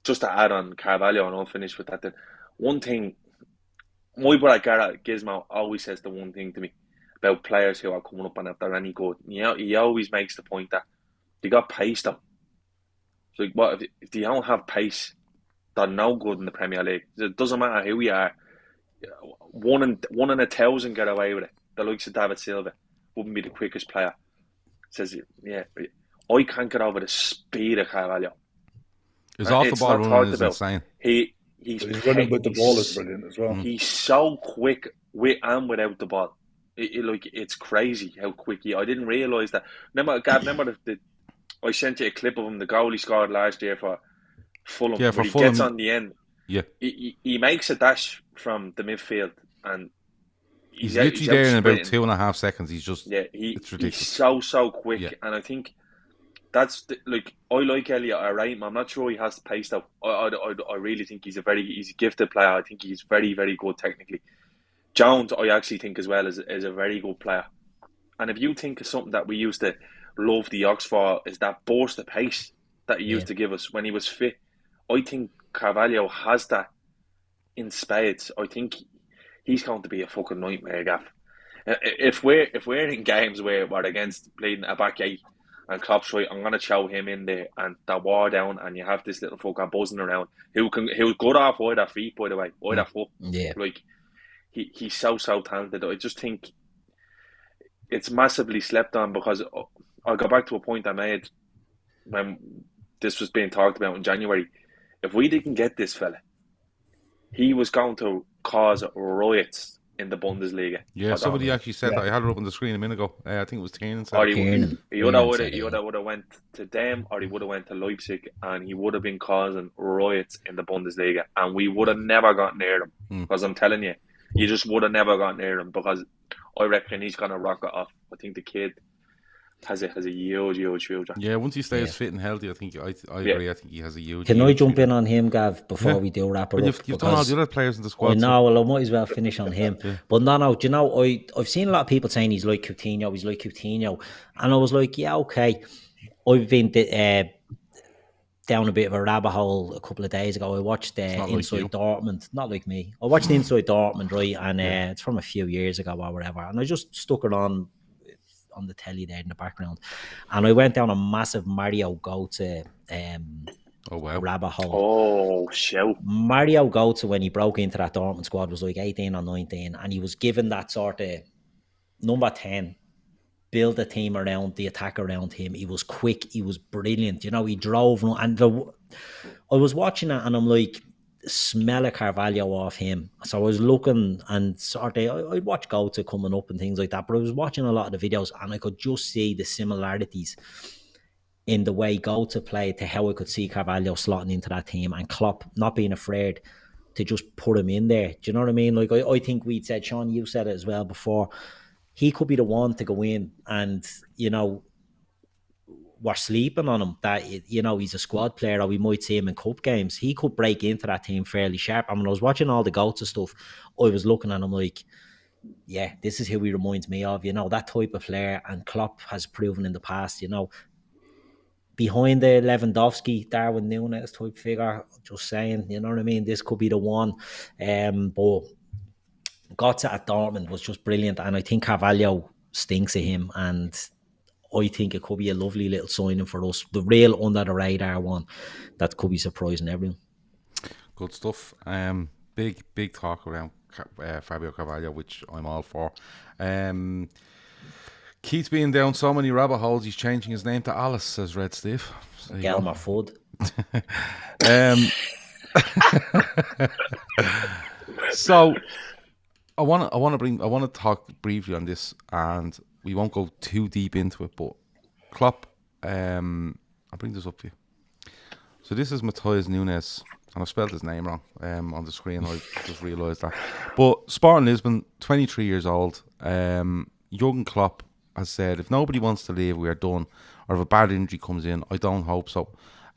just to add on Carvalho, and I'll finish with that then. One thing, my brother Garrett Gizmo always says the one thing to me about players who are coming up and if they're any good. You know, he always makes the point that they got pace though. So what if they don't have pace, they're no good in the Premier League. It doesn't matter who you are. 1 in 1,000 get away with it. The likes of David Silva wouldn't be the quickest player. Says, yeah, I can't get over the speed of Carvalho. His off the ball running is insane. He's running with the ball is brilliant as well. He's so quick with and without the ball. It's crazy how quick he. I didn't realise that. Remember I sent you a clip of him, the goal he scored last year for Fulham. Yeah, for he Fulham. Gets on the end. Yeah, he makes a dash from the midfield and he's literally there in about 2.5 seconds. He's just it's ridiculous. He's so quick, and I think that's I like Elliott. Alright, I'm not sure he has the pace though. I really think he's a gifted player. I think he's very, very good technically. Jones, I actually think as well is a very good player. And if you think of something that we used to love the Ox for, is that burst of pace that he used to give us when he was fit. I think Carvalho has that in spades. I think he's going to be a fucking nightmare, Gav. If we're in games where we're against playing a back 8 and Klopp's right, I'm gonna chow him in there and the war down, and you have this little fucker buzzing around who's good off either feet, by the way, either foot. Yeah. Like he's so talented. I just think it's massively slept on, because I'll go back to a point I made when this was being talked about in January. If we didn't get this fella, he was going to cause riots in the Bundesliga. Yeah, for somebody Dortmund. actually said that. I had it up on the screen a minute ago. I think it was Tiernan said Or it. Tiernan. he Tiernan would said it, yeah. have went to them, or he would have went to Leipzig, and he would have been causing riots in the Bundesliga, and we would have never got near him. Because I'm telling you, you just would have never got near him, because I reckon he's gonna rocket off. I think the kid has a huge future. Yeah, once he stays fit and healthy, I think I agree. I think he has a huge. Can I jump future. in on him, Gav, before we do wrap it up? You've done all the other players in the squad. I know, well, I might as well finish on him. But no, do you know, I've seen a lot of people saying he's like Coutinho. And I was like, yeah, okay. I've been down a bit of a rabbit hole a couple of days ago. I watched Inside Dortmund. Not like me. I watched Inside Dortmund, right? And it's from a few years ago or whatever. And I just stuck it on the telly there in the background. And I went down a massive Mario Götze rabbit hole. Oh, shout. Mario Götze, when he broke into that Dortmund squad, was like 18 or 19, and he was given that sort of number 10, build a team around the attack around him. He was quick, he was brilliant, you know, he drove, and I was watching it and I'm like, smell a Carvalho off him. So I was looking and sort of, I'd watch Götze coming up and things like that, but I was watching a lot of the videos and I could just see the similarities in the way Götze played to how I could see Carvalho slotting into that team, and Klopp not being afraid to just put him in there. Do you know what I mean? Like, I think we'd said, Sean, you said it as well before, he could be the one to go in and, you know, we're sleeping on him, that, you know, he's a squad player, or we might see him in cup games. He could break into that team fairly sharp. I mean, I was watching all the Götze stuff, I was looking at him like, yeah, this is who he reminds me of, you know, that type of player. And Klopp has proven in the past, you know, behind the Lewandowski, Darwin Núñez type figure, just saying, you know what I mean? This could be the one. But Götze at Dortmund was just brilliant, and I think Carvalho stinks of him, and I think it could be a lovely little signing for us. The real under the radar one that could be surprising everyone. Good stuff. Big talk around Fabio Carvalho, which I'm all for. Keith's being down so many rabbit holes, he's changing his name to Alice, says Red Steve. Gelmer Fudd. So I want to talk briefly on this, and we won't go too deep into it, but Klopp, I'll bring this up for you. So this is Matthias Nunes, and I spelled his name wrong on the screen. I just realised that. But Sporting Lisbon, 23 years old. Jurgen Klopp has said, if nobody wants to leave, we are done. Or if a bad injury comes in, I don't hope so.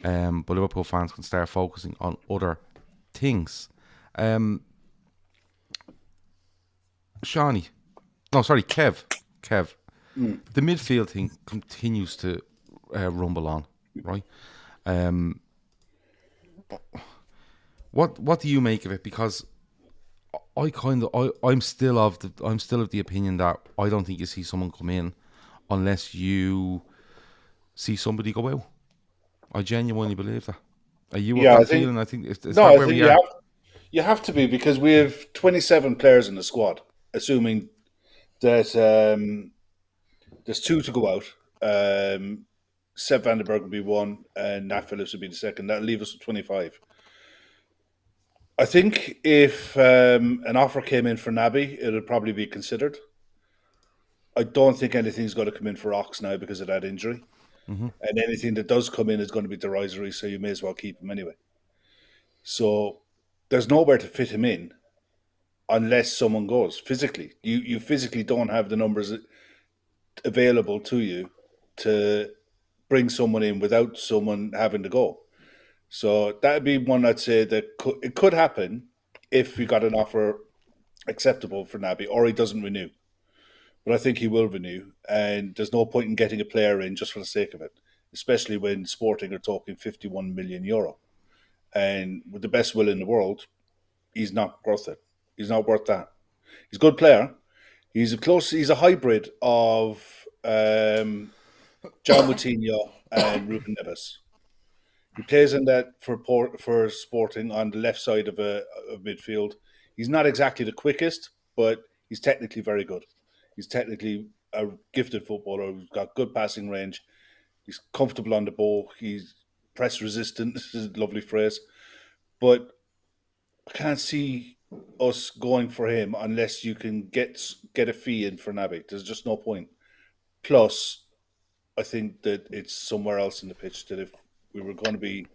But Liverpool fans can start focusing on other things. Kev. The midfield thing continues to rumble on, right? What do you make of it? Because I'm still of the opinion that I don't think you see someone come in unless you see somebody go out. I genuinely believe that. Are you of that feeling? I think it's no. Where we are. You have to be, because we have 27 players in the squad, assuming that there's 2 to go out. Sepp van den Berg would be 1, and Nat Phillips would be the second. That'll leave us with 25. I think if an offer came in for Naby, it would probably be considered. I don't think anything's going to come in for Ox now because of that injury. Mm-hmm. And anything that does come in is going to be derisory, so you may as well keep him anyway. So there's nowhere to fit him in unless someone goes physically. You physically don't have the numbers available to you to bring someone in without someone having to go. So that would be one I'd say that it could happen if we got an offer acceptable for Naby, or he doesn't renew. But I think he will renew, and there's no point in getting a player in just for the sake of it, especially when Sporting are talking 51 million euro. And with the best will in the world, he's not worth it. He's not worth that. He's a good player. He's a hybrid of John Moutinho and Ruben Neves. He plays in that for Sporting on the left side of midfield. He's not exactly the quickest, but he's technically very good. He's technically a gifted footballer who's got good passing range. He's comfortable on the ball. He's press resistant. This is a lovely phrase. But I can't see us going for him unless you can get a fee in for Naby. There's just no point. Plus, I think that it's somewhere else in the pitch that if we were going to be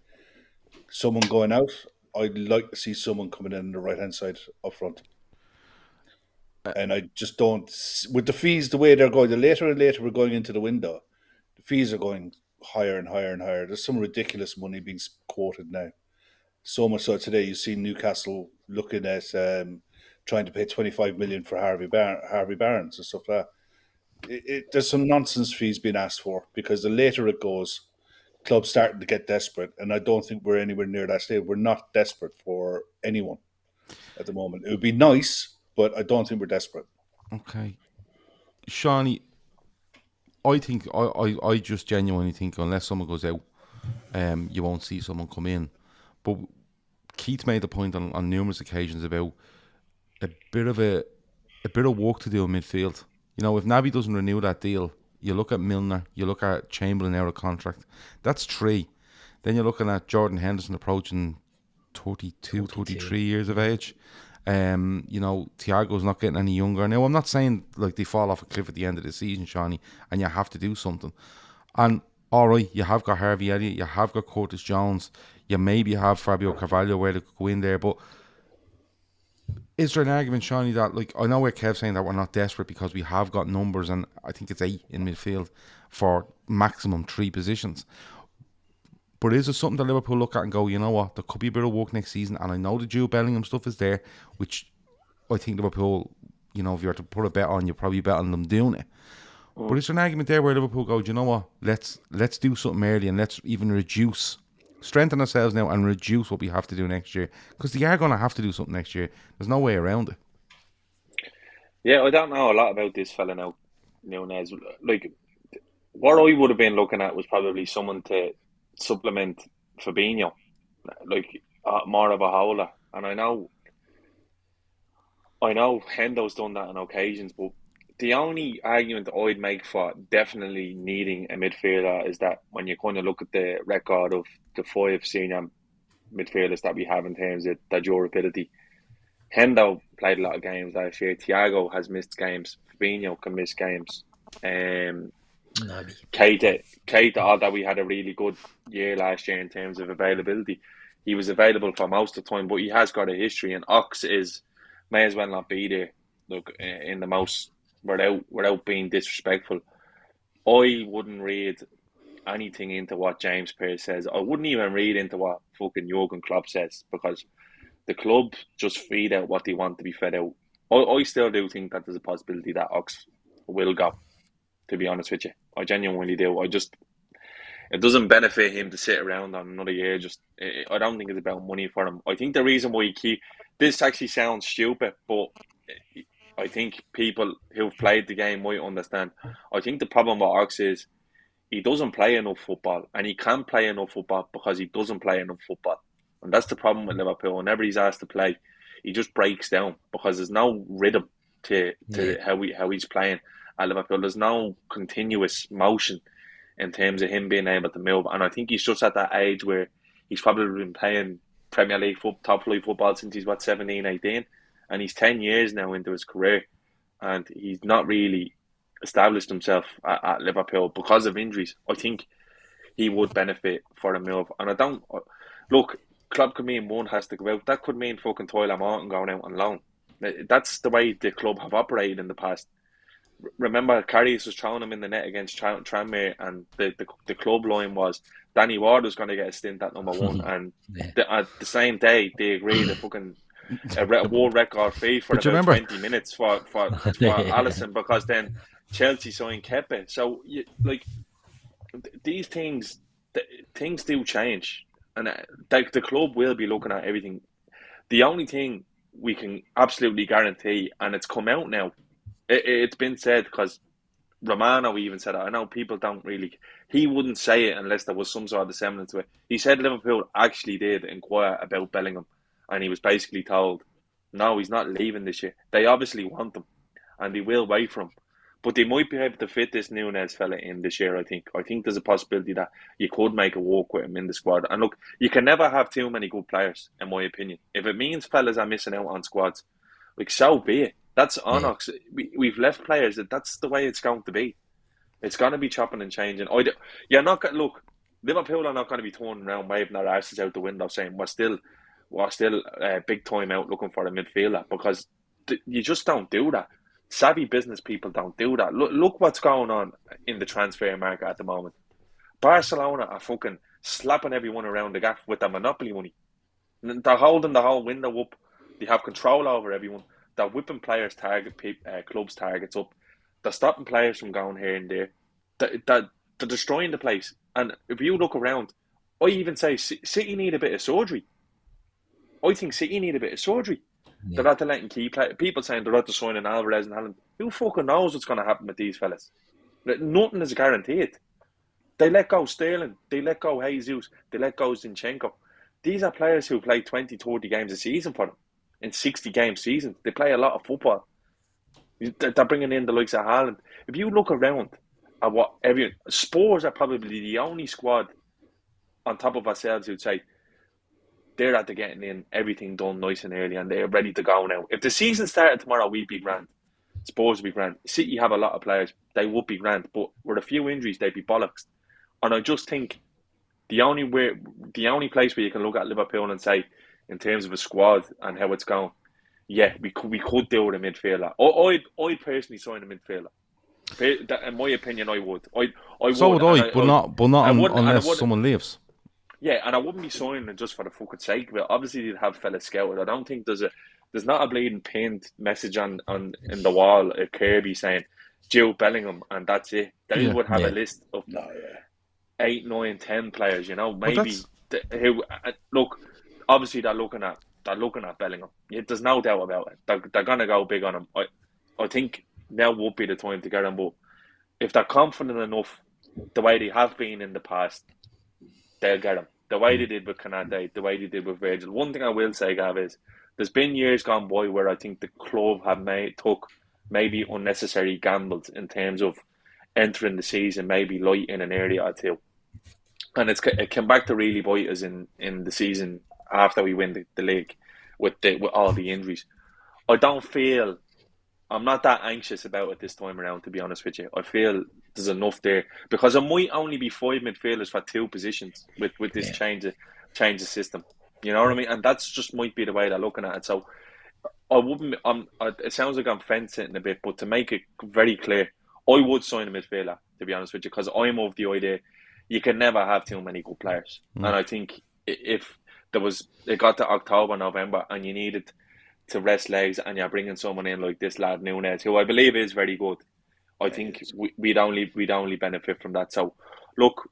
someone going out, I'd like to see someone coming in on the right-hand side up front. And I just don't... With the fees the way they're going, the later and later we're going into the window, the fees are going higher and higher and higher. There's some ridiculous money being quoted now. So much so today, you see Newcastle looking at trying to pay 25 million for Harvey Barnes and stuff like that. There's some nonsense fees being asked for because the later it goes, clubs starting to get desperate, and I don't think we're anywhere near that stage. We're not desperate for anyone at the moment. It would be nice, but I don't think we're desperate. Okay, Shawnee, I think I just genuinely think unless someone goes out, you won't see someone come in. But Keith made the point on numerous occasions about a bit of work to do in midfield. You know, if Naby doesn't renew that deal, you look at Milner, you look at Chamberlain out of contract. That's 3. Then you're looking at Jordan Henderson approaching 32, 33 years of age. You know, Thiago's not getting any younger. Now, I'm not saying like they fall off a cliff at the end of the season, Shawnee, and you have to do something. And all right, you have got Harvey Elliott, you have got Curtis Jones, you maybe have Fabio Carvalho where they could go in there, but is there an argument, Shawnee, that, like, I know where Kev's saying that we're not desperate because we have got numbers, and I think it's 8 in midfield for maximum 3 positions. But is it something that Liverpool look at and go, you know what, there could be a bit of work next season, and I know the Jude Bellingham stuff is there, which I think Liverpool, you know, if you were to put a bet on, you'd probably bet on them doing it. But is there an argument there where Liverpool go, you know what, let's do something early and let's even strengthen ourselves now and reduce what we have to do next year? Because they are going to have to do something next year. There's no way around it. Yeah, I don't know a lot about this fella now, Nunez. Like, what I would have been looking at was probably someone to supplement Fabinho, like more of a howler. And I know Hendo's done that on occasions, but the only argument I'd make for definitely needing a midfielder is that when you kind of look at the record of the 5 senior midfielders that we have in terms of their durability, Hendo played a lot of games last year. Thiago has missed games. Fabinho can miss games. Keita, although we had a really good year last year in terms of availability, he was available for most of the time, but he has got a history, and Ox may as well not be there. Look, in the most, without being disrespectful, I wouldn't read anything into what James Pearce says. I wouldn't even read into what fucking Jurgen Klopp says, because the club just feed out what they want to be fed out. I still do think that there's a possibility that Ox will go, to be honest with you. I genuinely do. It doesn't benefit him to sit around on another year. I don't think it's about money for him. I think the reason why this actually sounds stupid, but I think people who've played the game might understand. I think the problem with Ox is he doesn't play enough football, and he can't play enough football because he doesn't play enough football. And that's the problem with Liverpool. Whenever he's asked to play, he just breaks down because there's no rhythm to how he's playing at Liverpool. There's no continuous motion in terms of him being able to move. And I think he's just at that age where he's probably been playing Premier League top flight football since he's 17, 18. And he's 10 years now into his career. And he's not really established himself at Liverpool because of injuries. I think he would benefit for a move. And I don't... Look, club could mean one has to go out. That could mean fucking Tyler Morton going out on loan. That's the way the club have operated in the past. Remember, Karius was throwing him in the net against Tranmere, and the club line was Danny Ward was going to get a stint at number 1, and at the same day they agreed a fucking world record fee for about 20 minutes for Alisson, because then Chelsea signed Kepa. So these things do change, and the club will be looking at everything. The only thing we can absolutely guarantee, and it's come out now, it's been said, because Romano even said it. I know people don't really... He wouldn't say it unless there was some sort of semblance to it. He said Liverpool actually did inquire about Bellingham, and he was basically told, no, he's not leaving this year. They obviously want him, and they will wait for him. But they might be able to fit this Nunes fella in this year, I think. I think there's a possibility that you could make it work with him in the squad. And look, you can never have too many good players, in my opinion. If it means fellas are missing out on squads, like, so be it. That's on us. We've left players that's the way it's going to be. It's going to be chopping and changing. You're not going to look. Liverpool are not going to be turning around, waving their asses out the window, saying we're still big time out looking for a midfielder, because you just don't do that. Savvy business people don't do that. Look what's going on in the transfer market at the moment. Barcelona are fucking slapping everyone around the gaff with their monopoly money. They're holding the whole window up. They have control over everyone. They're whipping players' clubs' targets up. They're stopping players from going here and there. They're destroying the place. And if you look around, I even say City need a bit of surgery. I think City need a bit of surgery. Yeah. They're not letting key people saying they're not signing Alvarez and Haaland. Who fucking knows what's going to happen with these fellas? Nothing is guaranteed. They let go Sterling. They let go Jesus. They let go Zinchenko. These are players who play 20, 30 games a season for them. In 60-game seasons. They play a lot of football. They're bringing in the likes of Haaland. If you look around at what Spurs are probably the only squad on top of ourselves who'd say they're at the getting in everything done nice and early and they're ready to go now. If the season started tomorrow, we'd be grand. Spurs would be grand. City have a lot of players. They would be grand. But with a few injuries, they'd be bollocks. And I just think the only place where you can look at Liverpool and say, in terms of a squad and how it's going, yeah, we could do with a midfielder. I'd personally sign a midfielder. In my opinion, I would. So would I, but not unless someone leaves. Yeah, and I wouldn't be signing it just for the fucking sake of it. Obviously, you'd have fellas scouted. I don't think there's not a bleeding pinned message on in the wall at Kirby saying Jude Bellingham and that's it. They would have a list of 8, 9, 10 players. You know, maybe who look. Obviously, they're looking at Bellingham. There's no doubt about it. They're gonna go big on him. I think now would be the time to get him. But if they're confident enough, the way they have been in the past, they'll get him. The way they did with Canate, the way they did with Virgil. One thing I will say, Gav, is there's been years gone by where I think the club have took maybe unnecessary gambles in terms of entering the season maybe light in an area or two. And it came back to really bite us in the season after we win the league with all the injuries. I'm not that anxious about it this time around, to be honest with you. I feel there's enough there because there might only be 5 midfielders for 2 positions with this change of system. You know what I mean? And that's just might be the way they're looking at it. So I wouldn't. It sounds like I'm fence sitting a bit, but to make it very clear, I would sign a midfielder, to be honest with you, because I'm of the idea you can never have too many good players. And I think if it got to October, November, and you needed to rest legs, and you're bringing someone in like this lad Nunes, who I believe is very good, I think we'd only benefit from that. So, look,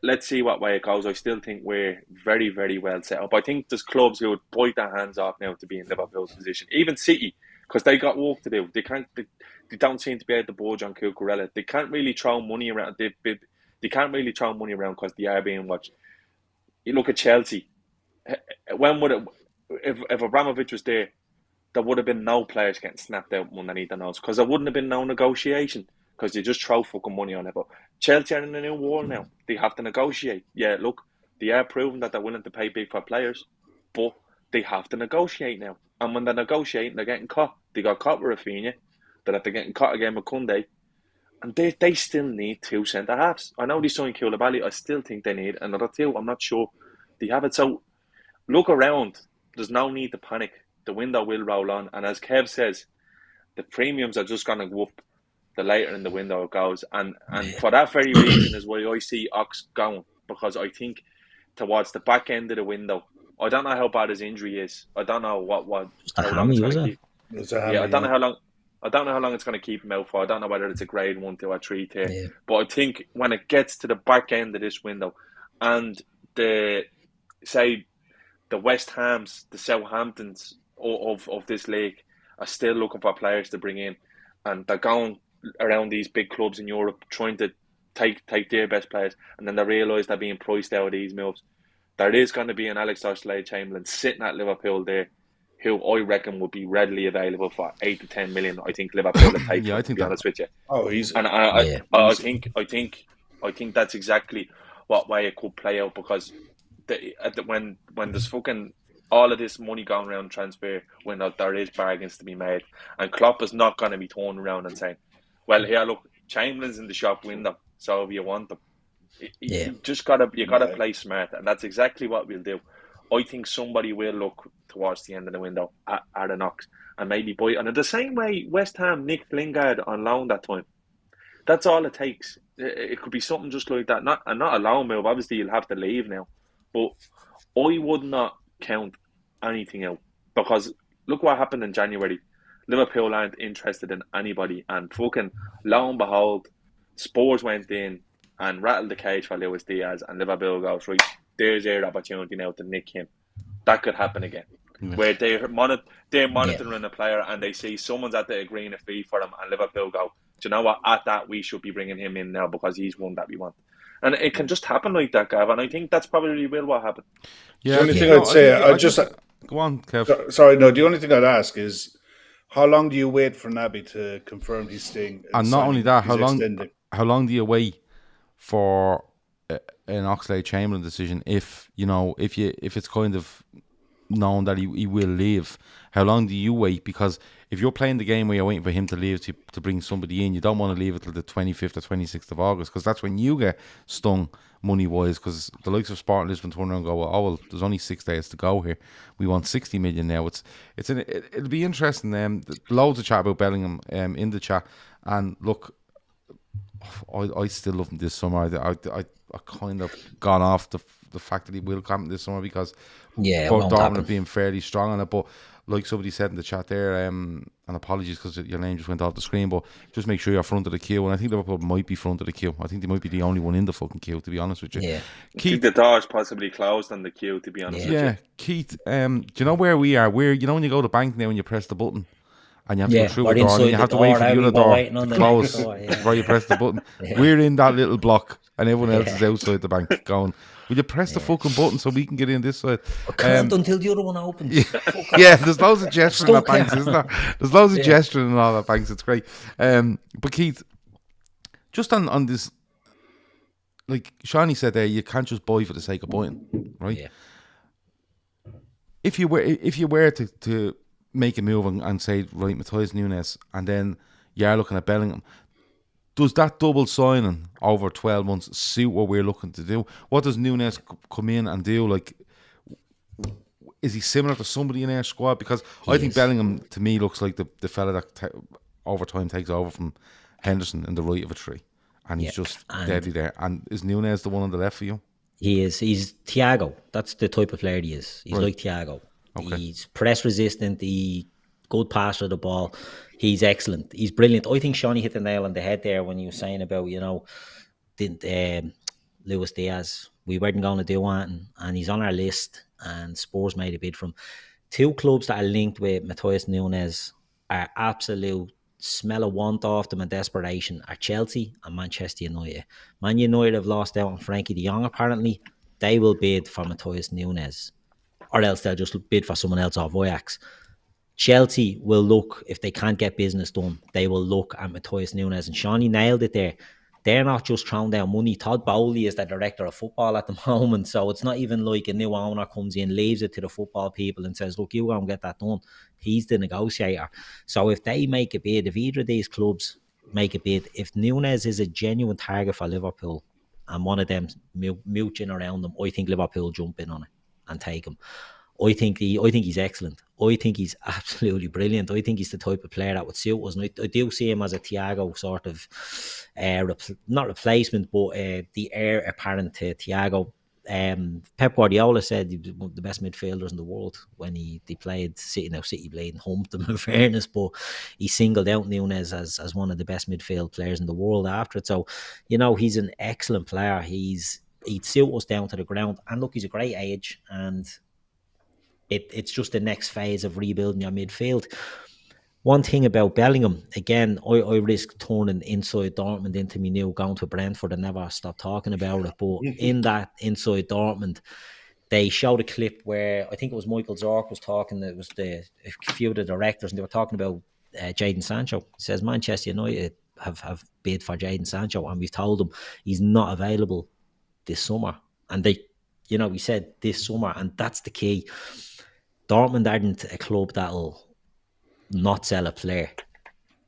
let's see what way it goes. I still think we're very, very well set up. I think there's clubs who would bite their hands off now to be in Liverpool's position, even City, because they got work to do. They don't seem to be able to budge on Cucurella. They can't really throw money around. They can't really throw money around because they are being watched. You look at Chelsea. When would it? If Abramovich was there would have been no players getting snapped out underneath the nose because there wouldn't have been no negotiation because they just throw fucking money on it. But Chelsea are in a new world now. They have to negotiate. Yeah, look, they are proving that they're willing to pay big for players, but they have to negotiate now. And when they're negotiating, they're getting caught. They got caught with Rafinha. They're getting caught again with Koundé. And they still need 2 centre-halves. I know they signed Koulibaly. I still think they need another 2. I'm not sure they have it. So look around. There's no need to panic. The window will roll on. And as Kev says, the premiums are just going to go up the later in the window it goes. And for that very reason is why I see Ox going. Because I think towards the back end of the window, I don't know how bad his injury is. I don't know what how long it's going to keep. I don't know how long. I don't know how long it's going to keep him out for. I don't know whether it's a grade 1, 2 or 3 tier. Yeah. But I think when it gets to the back end of this window and the West Hams, the Southamptons of this league are still looking for players to bring in, and they're going around these big clubs in Europe trying to take their best players, and then they realise they're being priced out of these moves. There is going to be an Alex Oxlade-Chamberlain sitting at Liverpool there who I reckon would be readily available for 8 to 10 million. I think Liverpool would take Yeah, I him, to think be that. honest with you. Oh, easy. And I think that's exactly what way it could play out, because when there's fucking all of this money going around transfer window, there is bargains to be made, and Klopp is not going to be turning around and saying, "Well, here, look, Chamberlain's in the shop window, so if you want them." You just gotta play smart, and that's exactly what we'll do. I think somebody will look towards the end of the window at a Knox and maybe buy. And in the same way, West Ham nicked Lingard on loan that time. That's all it takes. It could be something just like that. Not a loan move. Obviously, you'll have to leave now, but I would not count anything out, because look what happened in January. Liverpool aren't interested in anybody, and fucking lo and behold, Spurs went in and rattled the cage for Luis Diaz, and Liverpool goes, right, there's their opportunity now to nick him. That could happen again. Where they're monitoring a player and they see someone's at the agreeing a fee for him, and Liverpool go, do you know what, at that we should be bringing him in now because he's one that we want. And it can just happen like that, Gav, and I think that's probably what happen. Yeah, the only thing I'd say, I just go on, Kev. Sorry, no. The only thing I'd ask is, how long do you wait for Naby to confirm his thing? And not only that, how long do you wait for an Oxlade-Chamberlain decision? If it's kind of known that he will leave, how long do you wait? Because if you're playing the game where you're waiting for him to leave to bring somebody in, you don't want to leave it till the 25th or 26th of August, because that's when you get stung money-wise, because the likes of Sporting Lisbon turn around and go, well, there's only 6 days to go here. We want 60 million now. It'll be interesting. Loads of chat about Bellingham in the chat. And look, I still love him this summer. I kind of gone off the fact that he will come this summer, because Dortmund have been fairly strong on it. But like somebody said in the chat there, and apologies because your name just went off the screen, but just make sure you're front of the queue. And I think Liverpool might be front of the queue. I think they might be the only one in the fucking queue, to be honest with you. Yeah. Keith, I think the door's possibly closed on the queue, to be honest with you. Yeah, Keith, do you know where we are? When you go to the bank now and you press the button, and you have to go through a door, and you have to wait for the other door to close before you press the button. We're in that little block, and everyone else is outside the bank going, will you press the fucking button so we can get in this side? I can't until the other one opens. Yeah, there's loads of gesturing at banks, isn't there? There's loads of gesturing in all at banks. It's great. But Keith, just on this, like Shawnee said there, you can't just buy for the sake of buying, right? Yeah. If you were to make a move and say, right, Matthias Nunes, and then you are looking at Bellingham, does that double signing over 12 months suit what we're looking to do? What does Nunes come in and do? Like, is he similar to somebody in our squad? Because I think Bellingham, to me, looks like the fella that over time takes over from Henderson in the right of a tree. And he's just deadly there. And is Nunes the one on the left for you? He is. He's Thiago. That's the type of player he is. He's like Thiago. Okay. He's press resistant. He good passer of the ball. He's excellent. He's brilliant. I think Shawnee hit the nail on the head there when you were saying about, Luis Diaz. We weren't going to do anything, and he's on our list, and Spurs made a bid for him. 2 clubs that are linked with Matthias Nunes are absolute smell of want off them and desperation are Chelsea and Manchester United. Man United have lost out on Frankie de Jong apparently. They will bid for Matthias Nunes, or else they'll just bid for someone else off Ajax. Chelsea will look, if they can't get business done, they will look at Matthias Nunes. And Shawnee nailed it there. They're not just throwing down money. Todd Bowley is the director of football at the moment. So it's not even like a new owner comes in, leaves it to the football people and says, look, you go and get that done. He's the negotiator. So if they make a bid, if either of these clubs make a bid, if Nunes is a genuine target for Liverpool and one of them mooching around them, I think Liverpool jump in on it and take him. I think he's excellent. I think he's absolutely brilliant. I think he's the type of player that would suit us. And I do see him as a Thiago sort of, not replacement, but the heir apparent to Thiago. Pep Guardiola said he was one of the best midfielders in the world when they played City. Now City played and humped them in fairness, but he singled out Nunes as one of the best midfield players in the world after it. So, he's an excellent player. He'd suit us down to the ground. And look, he's a great age, and it's just the next phase of rebuilding your midfield. One thing about Bellingham, again, I risk turning inside Dortmund into me new going to Brentford and never stop talking about it. But in that inside Dortmund, they showed a clip where I think it was Michael Zorc was talking. It was a few of the directors, and they were talking about Jadon Sancho. He says Manchester United have bid for Jadon Sancho, and we've told them he's not available this summer. And they, he said this summer, and that's the key. Dortmund aren't a club that'll not sell a player,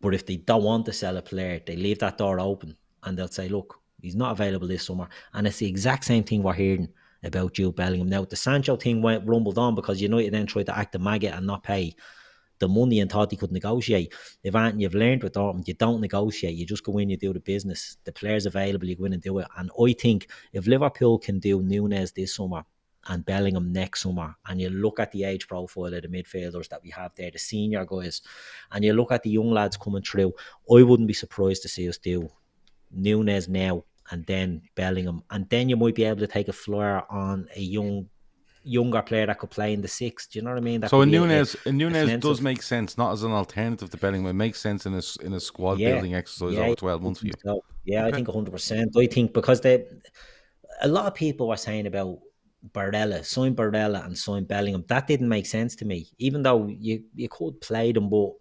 but if they don't want to sell a player, they leave that door open, and they'll say, look, he's not available this summer. And it's the exact same thing we're hearing about Jude Bellingham. Now, the Sancho thing rumbled on because United then tried to act the maggot and not pay the money and thought he could negotiate. If Anthony, you've learned with Dortmund, you don't negotiate. You just go in, you do the business. The player's available, you go in and do it. And I think if Liverpool can do Núñez this summer and Bellingham next summer, and you look at the age profile of the midfielders that we have there, the senior guys, and you look at the young lads coming through, I wouldn't be surprised to see us do Núñez now and then Bellingham, and then you might be able to take a flyer on a younger player that could play in the sixth. Do you know what I mean? That So could be Núñez does make sense, not as an alternative to Bellingham. It makes sense in a squad building exercise over 12 months for you. So. Yeah, Okay. I think 100%. I think because a lot of people were saying about sign Barella and sign Bellingham. That didn't make sense to me, even though you could play them, but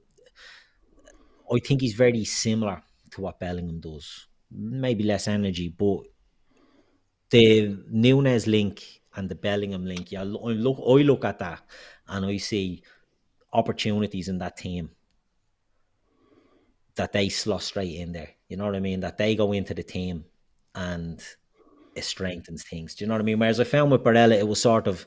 I think he's very similar to what Bellingham does. Maybe less energy, but the Núñez link and the Bellingham link, I look at that and I see opportunities in that team that they slot straight in there. You know what I mean? That they go into the team and it strengthens things. Do you know what I mean? Whereas I found with Barella, it was sort of,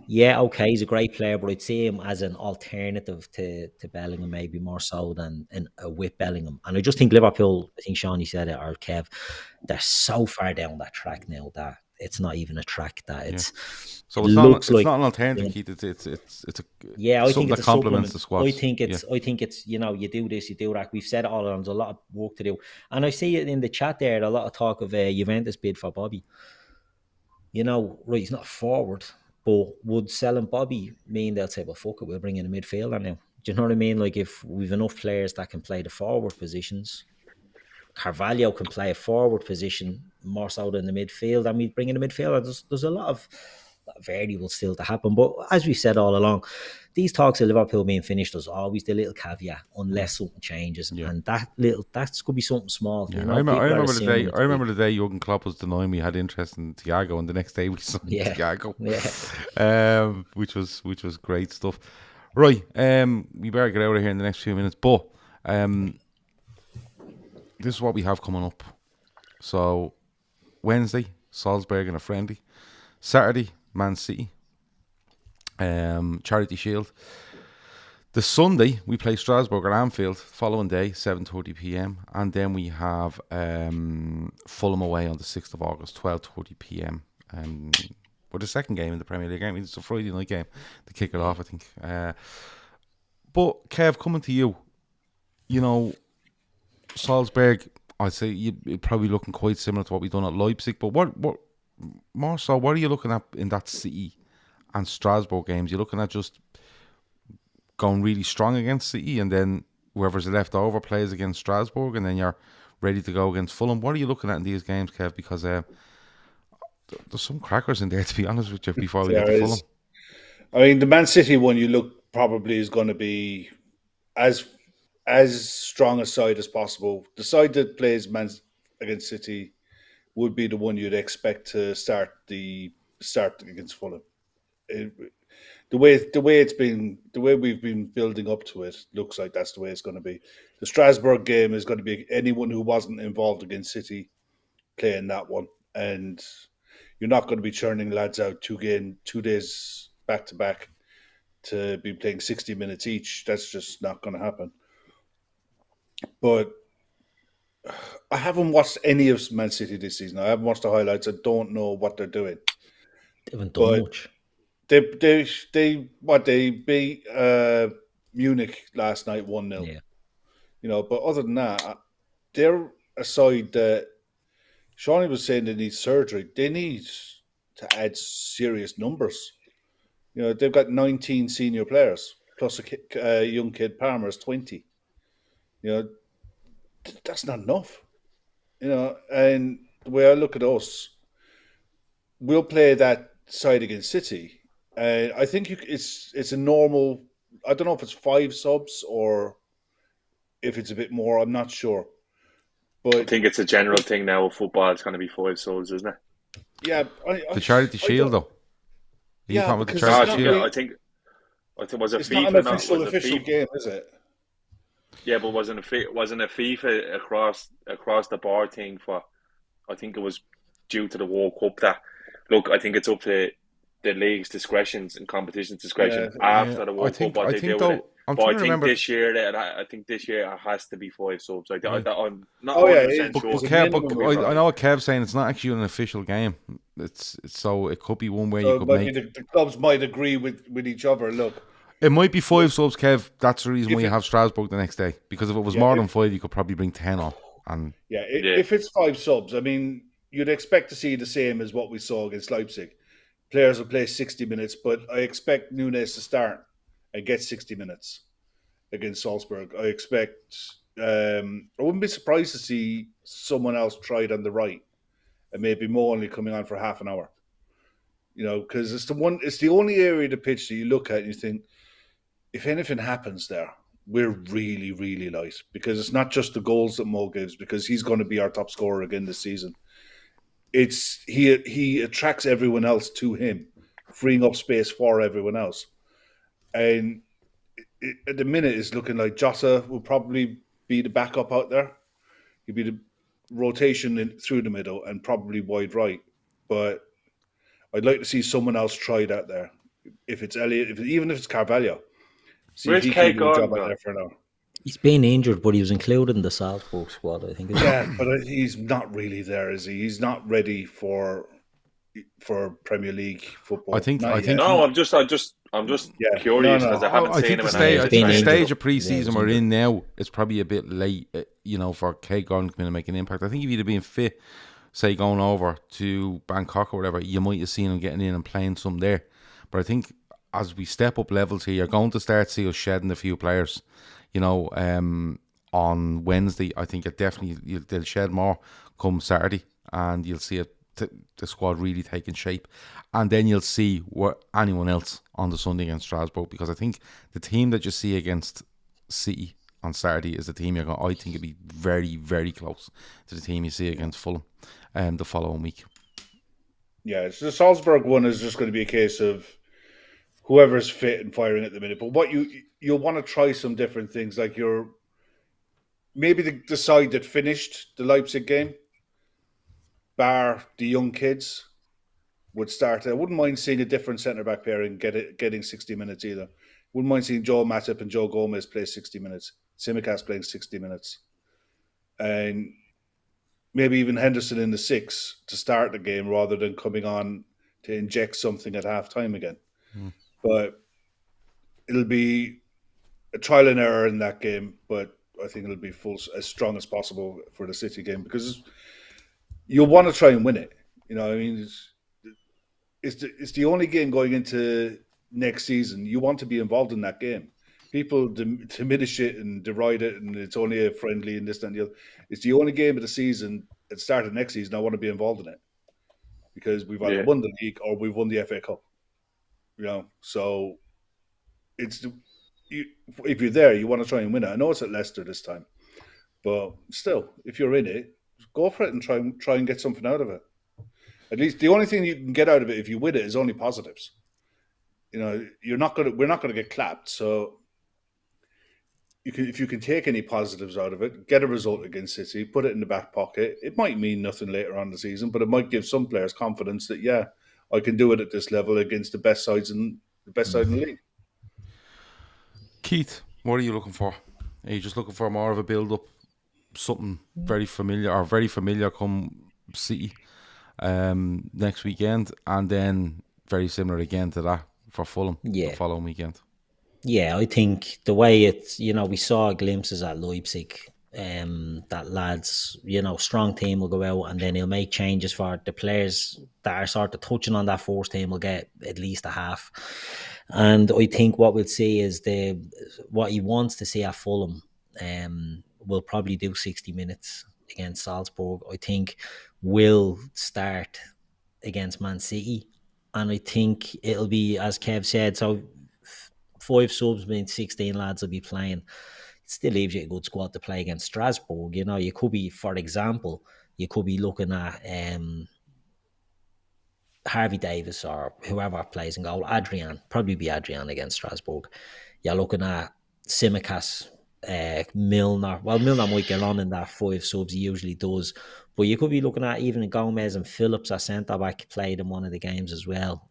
yeah, okay, he's a great player, but I'd see him as an alternative to Bellingham, maybe more so than with Bellingham. And I just think Liverpool, I think Seany said it, or Kev, they're so far down that track now that it's not even a track that it's. Yeah. So it's not an alternative, Keith. It's I think it's that complements the squad. I think it's you do this, you do that. We've said it all along. There's a lot of work to do, and I see it in the chat there. A lot of talk of Juventus bid for Bobby. Right? He's not forward, but would selling Bobby mean they'll say, "Well, fuck it, we'll bring in a midfielder now"? Do you know what I mean? Like if we've enough players that can play the forward positions. Carvalho can play a forward position more so than the midfield, and we bring in a midfielder. There's a lot of variables still to happen, but as we said all along, these talks of Liverpool being finished, there's always the little caveat unless something changes, and that could be something small. Yeah, I remember the day Jurgen Klopp was denying we had interest in Thiago, and the next day we signed Thiago, which was great stuff. Right, we better get out of here in the next few minutes, but this is what we have coming up. So Wednesday, Salzburg in a friendly. Saturday, Man City. Charity Shield. The Sunday, we play Strasbourg at Anfield. Following day, 7:30 p.m. And then we have Fulham away on the 6th of August, 12:30 p.m. With the second game in the Premier League game. It's a Friday night game to kick it off, I think. But Kev, coming to you, Salzburg, I'd say you're probably looking quite similar to what we've done at Leipzig. But what more so, what are you looking at in that City and Strasbourg games? You're looking at just going really strong against City, and then whoever's left over plays against Strasbourg, and then you're ready to go against Fulham. What are you looking at in these games, Kev? Because there's some crackers in there, to be honest with you, before we get to Fulham. I mean, the Man City one you look probably is going to be as strong a side as possible. The side that plays Man against City would be the one you'd expect to start against Fulham. The way we've been building up to it looks like that's the way it's going to be. The Strasbourg game is going to be anyone who wasn't involved against City playing that one, and you're not going to be churning lads out 2 days back to back to be playing 60 minutes each. That's just not going to happen. But I haven't watched any of Man City this season. I haven't watched the highlights. I don't know what they're doing. They haven't done much. They beat Munich last night 1-0. Yeah. But other than that, they're a side that Seany was saying they need surgery. They need to add serious numbers. They've got 19 senior players plus a young kid. Palmer's 20. That's not enough. And the way I look at us, we'll play that side against City. I think it's a normal. I don't know if it's 5 subs or if it's a bit more. I'm not sure. I But think it's a general thing now with football. It's going to be 5 subs, isn't it? yeah, The Charity Shield, though. Are you Yeah, talking about the because No, Charity I Shield? think was it it's not an FIFA? Not official was it FIFA? game, is it? Yeah, but wasn't a FIFA across the board thing for? I think it was due to the World Cup that. Look, I think it's up to the league's discretions and competition's discretion Yeah, after the I World Cup think what I they think do with it. though I'm But trying I to think remember. this year it has to be 5 subs. Yeah. I'm not Oh, yeah, 100% But, sure. but, it's a Kev, but minimum of I know what Kev's saying. It's not actually an official game. It's so it could be one way So you it could might be make. the clubs might agree with each other. Look, It might be 5 subs, Kev. That's the reason why if you it, have Strasbourg the next day. Because if it was yeah, more than 5, you could probably bring 10 on. And Yeah, if it's 5 subs, I mean, you'd expect to see the same as what we saw against Leipzig. Players will play 60 minutes, but I expect Nunes to start and get 60 minutes against Salzburg. I expect. I wouldn't be surprised to see someone else tried on the right, and maybe Mo only coming on for half an hour. Because it's the only area of the pitch that you look at and you think, if anything happens there, we're really, really light. Because it's not just the goals that Mo gives, because he's going to be our top scorer again this season. It's he attracts everyone else to him, freeing up space for everyone else. And at the minute, it's looking like Jota will probably be the backup out there. He'll be the rotation through the middle and probably wide right. But I'd like to see someone else try that there. If it's Elliot, even if it's Carvalho, see if where's he can Kate do a job Gordon out gone? there for an hour. He's been injured, but he was included in the Salzburg squad, I think. Yeah, but he's not really there, is he? He's not ready for Premier League football. I think Not yet. No, I'm just Yeah. curious No, because no. I haven't I seen think him. the in stage, ages. I been think the injured. stage of Yeah, pre-season he's we're in injured. now is probably a bit late, for Kate Gordon to come in and make an impact. I think if he'd have been fit, say going over to Bangkok or whatever, you might have seen him getting in and playing some there. But I think as we step up levels here, you're going to start see us shedding a few players. On Wednesday, I think they'll shed more come Saturday, and you'll see the squad really taking shape, and then you'll see what anyone else on the Sunday against Strasbourg, because I think the team that you see against City on Saturday is the team I think it'll be very, very close to the team you see against Fulham the following week. Yeah, so the Salzburg one is just going to be a case of whoever's fit and firing at the minute. But what you'll want to try some different things, like maybe the side that finished the Leipzig game, bar the young kids, would start. I wouldn't mind seeing a different centre back pairing getting 60 minutes either. Wouldn't mind seeing Joe Matip and Joe Gomez play 60 minutes. Tsimikas playing 60 minutes, and maybe even Henderson in the 6 to start the game rather than coming on to inject something at half time again. But it'll be a trial and error in that game, but I think it'll be as strong as possible for the City game, because you'll want to try and win it. I mean, it's the only game going into next season. You want to be involved in that game. People diminish it and deride it, and it's only a friendly and this and the other. It's the only game of the season at the start of next season I want to be involved in it, because we've either won the league or we've won the FA Cup. So if you're there, you want to try and win it. I know it's at Leicester this time, but still, if you're in it, go for it and try and get something out of it. At least the only thing you can get out of it if you win it is only positives. We're not gonna get clapped. So if you can take any positives out of it, get a result against City, put it in the back pocket. It might mean nothing later on in the season, but it might give some players confidence that I can do it at this level against the best sides in the league. Keith, what are you looking for? Are you just looking for more of a build-up, something very familiar come City next weekend, and then very similar again to that for Fulham the following weekend? Yeah, I think the way it's, we saw glimpses at Leipzig, that lads, strong team will go out and then he'll make changes for the players that are sort of touching on that first team will get at least a half. And I think what we'll see is what he wants to see at Fulham will probably do 60 minutes against Salzburg. I think will start against Man City And I think it'll be, as Kev said, so 5 subs means 16 lads will be playing. It still leaves you a good squad to play against Strasbourg. You know, you could be, for example, you could be looking at Harvey Davis or whoever plays in goal. Probably be Adrian against Strasbourg. You're looking at Simicas, Milner. Well, Milner might get on in that 5 subs, he usually does. But you could be looking at even Gomez and Phillips, our centre back, played in one of the games as well.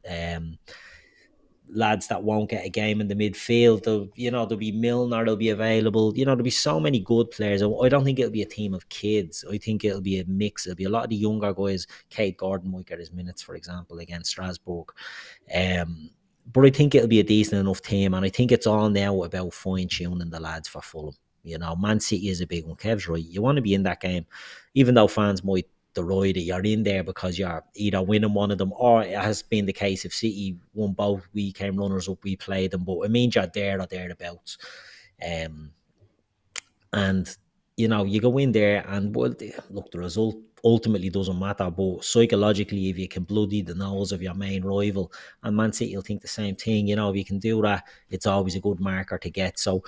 Lads that won't get a game in the midfield, there'll be Milner, there'll be available. There'll be so many good players. I don't think it'll be a team of kids. I think it'll be a mix. It'll be a lot of the younger guys. Kate Gordon might get his minutes, for example, against Strasbourg. But I think it'll be a decent enough team, and I think it's all now about fine-tuning the lads for Fulham. Man City is a big one. Kev's right. You want to be in that game, even though fans might deride it. You're in there because you're either winning one of them, or it has been the case if City won both, we came runners up, we played them. But it means you're there or thereabouts. And you go in there and, well, look, the result ultimately doesn't matter, but psychologically, if you can bloody the nose of your main rival, and Man City will think the same thing, if you can do that, it's always a good marker to get. So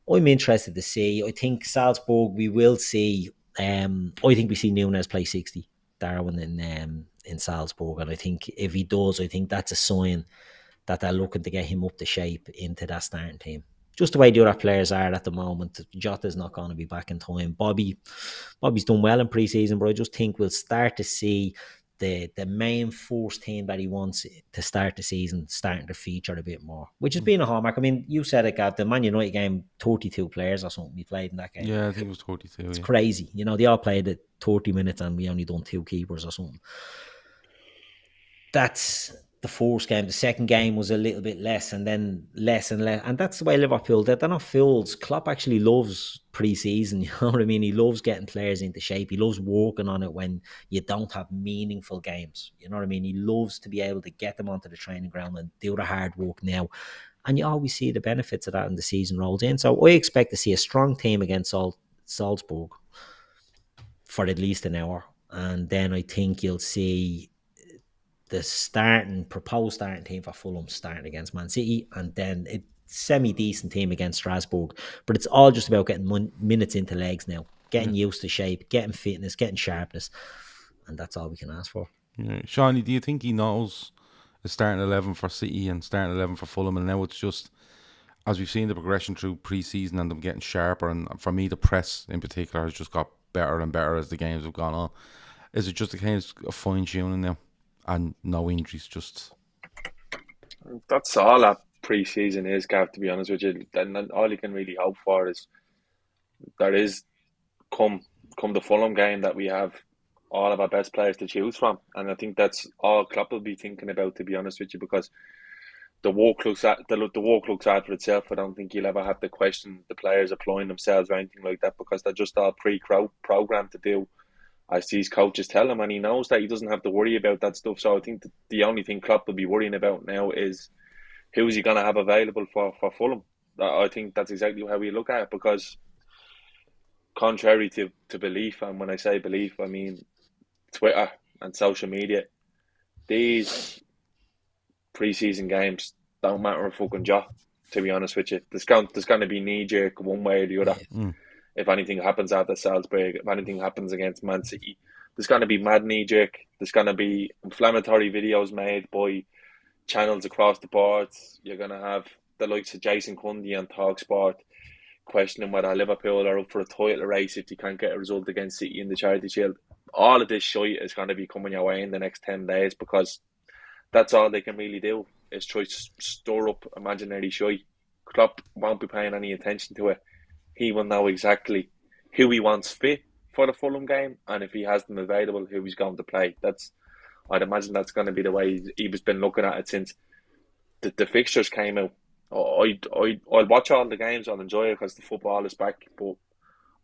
I'm interested to see. I think Salzburg, we will see. I think we see Nunes play 60, Darwin in Salzburg, and I think if he does, I think that's a sign that they're looking to get him up to shape into that starting team. Just the way the other players are at the moment. Jota's not going to be back in time. Bobby's done well in pre-season, but I just think we'll start to see the main first team that he wants to start the season starting to feature a bit more, which has been a hallmark. I mean, you said it, Gav, the Man United game, 32 players or something we played in that game. Yeah, I think it was 32. It's crazy. They all played at 30 minutes and we only done 2 keepers or something. That's the first game. The second game was a little bit less, and then less and less. And that's the way Liverpool, they're not fools. Klopp actually loves pre-season, you know what I mean? He loves getting players into shape. He loves working on it when you don't have meaningful games. You know what I mean? He loves to be able to get them onto the training ground and do the hard work now. And you always see the benefits of that when the season rolls in. So I expect to see a strong team against Salzburg for at least an hour. And then I think you'll see the proposed starting team for Fulham starting against Man City, and then a semi-decent team against Strasbourg. But it's all just about getting minutes into legs now, getting used to shape, getting fitness, getting sharpness, and that's all we can ask for. Yeah. Shawnee, do you think he knows the starting 11 for City and starting 11 for Fulham, and now it's just, as we've seen the progression through pre-season and them getting sharper, and for me the press in particular has just got better and better as the games have gone on. Is it just a case of fine-tuning now? And no injuries, just... That's all that pre-season is, Gav, to be honest with you. Then all you can really hope for is there is, come the Fulham game, that we have all of our best players to choose from. And I think that's all Klopp will be thinking about, to be honest with you, because the work looks out for itself. I don't think you'll ever have to question the players applying themselves or anything like that, because they're just all pre-programmed to do as these coaches tell him, and he knows that he doesn't have to worry about that stuff. So I think that the only thing Klopp will be worrying about now is who's he going to have available for Fulham. I think that's exactly how we look at it, because contrary to belief, and when I say belief, I mean Twitter and social media, these pre-season games don't matter a fucking jot, to be honest with you. There's going to be knee-jerk one way or the other. If anything happens after Salzburg, if anything happens against Man City, there's going to be mad knee-jerk. There's going to be inflammatory videos made by channels across the board. You're going to have the likes of Jason Cundy on TalkSport questioning whether Liverpool are up for a title race if they can't get a result against City in the Charity Shield. All of this shite is going to be coming your way in the next 10 days, because that's all they can really do, is try to store up imaginary shite. Klopp won't be paying any attention to it. He will know exactly who he wants fit for the Fulham game, and if he has them available, who he's going to play. I'd imagine that's going to be the way he's been looking at it since the fixtures came out. I'll watch all the games, I'll enjoy it because the football is back, but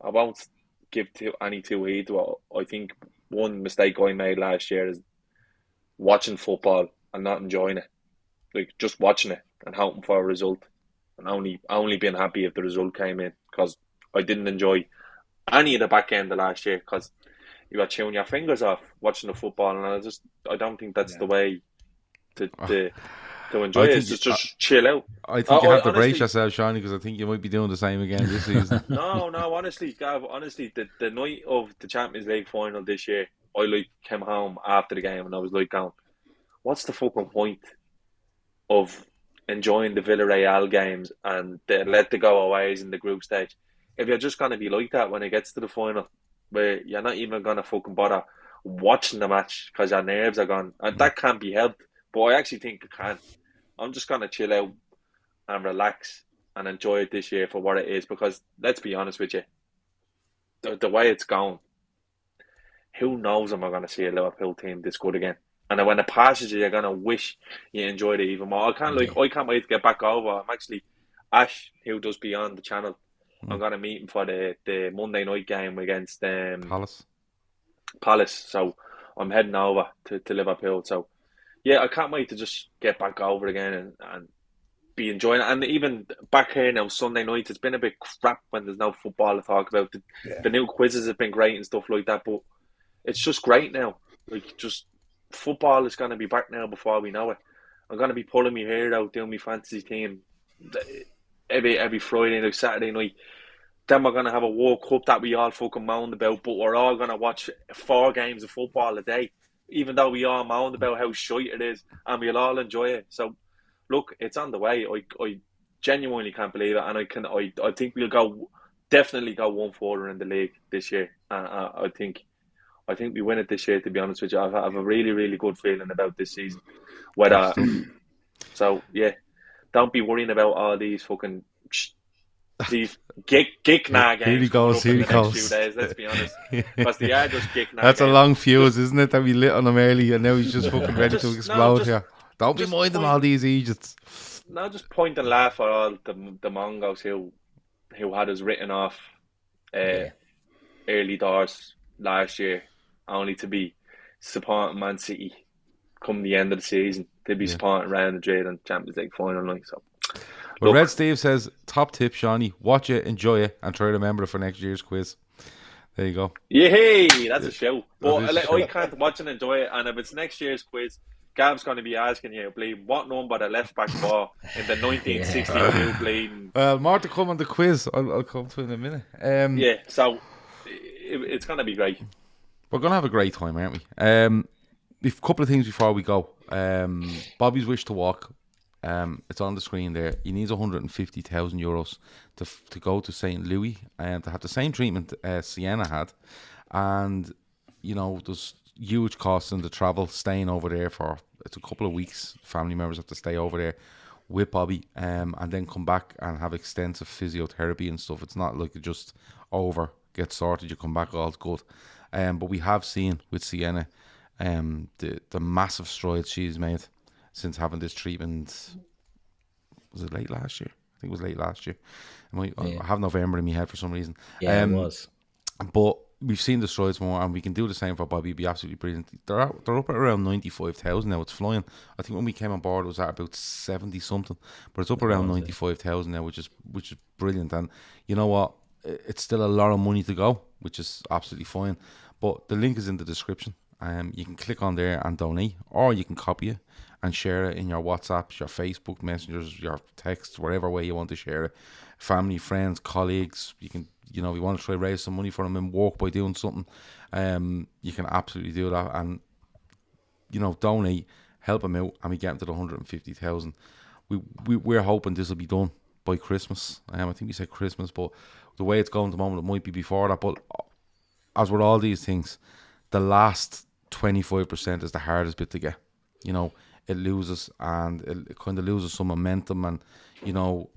I won't give any too heed to it. I think one mistake I made last year is watching football and not enjoying it. Like, just watching it and hoping for a result, and only being happy if the result came in, because I didn't enjoy any of the back end of last year because you got chewing your fingers off watching the football, and I don't think that's the way to enjoy it. Just chill out. I think you have to brace honestly, yourself, Shawnee, because I think you might be doing the same again this season. no, honestly, Gav, the night of the Champions League final this year, I came home after the game and I was going, what's the fucking point of enjoying the Villarreal games and the let the go aways in the group stage if you're just going to be like that when it gets to the final, where you're not even going to fucking bother watching the match because your nerves are gone, and that can't be helped. But I actually think it can. I'm just going to chill out and relax and enjoy it this year for what it is, because let's be honest with you, the way it's going, who knows am I going to see a Liverpool team this good again? And then when it passes you, you're going to wish you enjoyed it even more. I can't wait to get back over. I'm actually, Ash, who does Beyond the channel, I'm going to meet him for the Monday night game against Palace. So I'm heading over to Liverpool. So yeah, I can't wait to just get back over again and be enjoying it. And even back here now, Sunday night, it's been a bit crap when there's no football to talk about. The new quizzes have been great and stuff like that, but it's just great now. Just football is going to be back now before we know it. I'm going to be pulling my hair out doing my fantasy team every Friday, Saturday night. Then we're going to have a World Cup that we all fucking moaned about, but we're all going to watch 4 games of football a day, even though we all moaned about how shite it is, and we'll all enjoy it. So, look, it's on the way. I genuinely can't believe it, and I think we'll definitely go one further in the league this year. I think we win it this year, to be honest with you. I have a really, really good feeling about this season. So, yeah, don't be worrying about all these fucking these gig nah games. Here he goes. Few days, let's be honest. Because they are just gig nah That's games. a long fuse, isn't it? That we lit on him early and now he's just fucking ready to explode here. Don't be minding all these Egypts. No, just point and laugh at all the Mongols who had us written off early doors last year, only to be supporting Man City come the end of the season, to be supporting Real Madrid and Champions League final night. So, well, Red Steve says, top tip, Shawnee, watch it, enjoy it, and try to remember it for next year's quiz. There you go. Yay, that's a show. But I can't watch and enjoy it, and if it's next year's quiz, Gab's going to be asking you, bleed, what number the left back ball in the 1962 bleeding. Well, more to come on the quiz. I'll come to it in a minute. So it's going to be great. We're going to have a great time, aren't we? We've a couple of things before we go. Bobby's wish to walk. It's on the screen there. He needs €150,000 to go to St. Louis and to have the same treatment Sienna had. And, you know, there's huge costs in the travel, staying over there it's a couple of weeks. Family members have to stay over there with Bobby and then come back and have extensive physiotherapy and stuff. It's not like it just over, get sorted, you come back, all's good. But we have seen with Sienna the massive strides she's made since having this treatment. Was it late last year? I think it was late last year. I have November in my head for some reason. Yeah, it was. But we've seen the strides more, and we can do the same for Bobby. It'd be absolutely brilliant. They're up at around 95,000 now. It's flying. I think when we came on board, it was at about 70 something, but it's up around 95,000 now, which is brilliant. And you know what? It's still a lot of money to go, which is absolutely fine. But the link is in the description. You can click on there and donate, or you can copy it and share it in your WhatsApps, your Facebook messengers, your texts, whatever way you want to share it. Family, friends, colleagues. You can, you know, we want to try to raise some money for them in work by doing something. You can absolutely do that, and you know, donate, help them out, and we get them to the 150,000. We're hoping this will be done by Christmas. I think we said Christmas, but the way it's going at the moment, it might be before that. But as with all these things, the last 25% is the hardest bit to get. You know, it loses, and it kind of loses some momentum, and you know,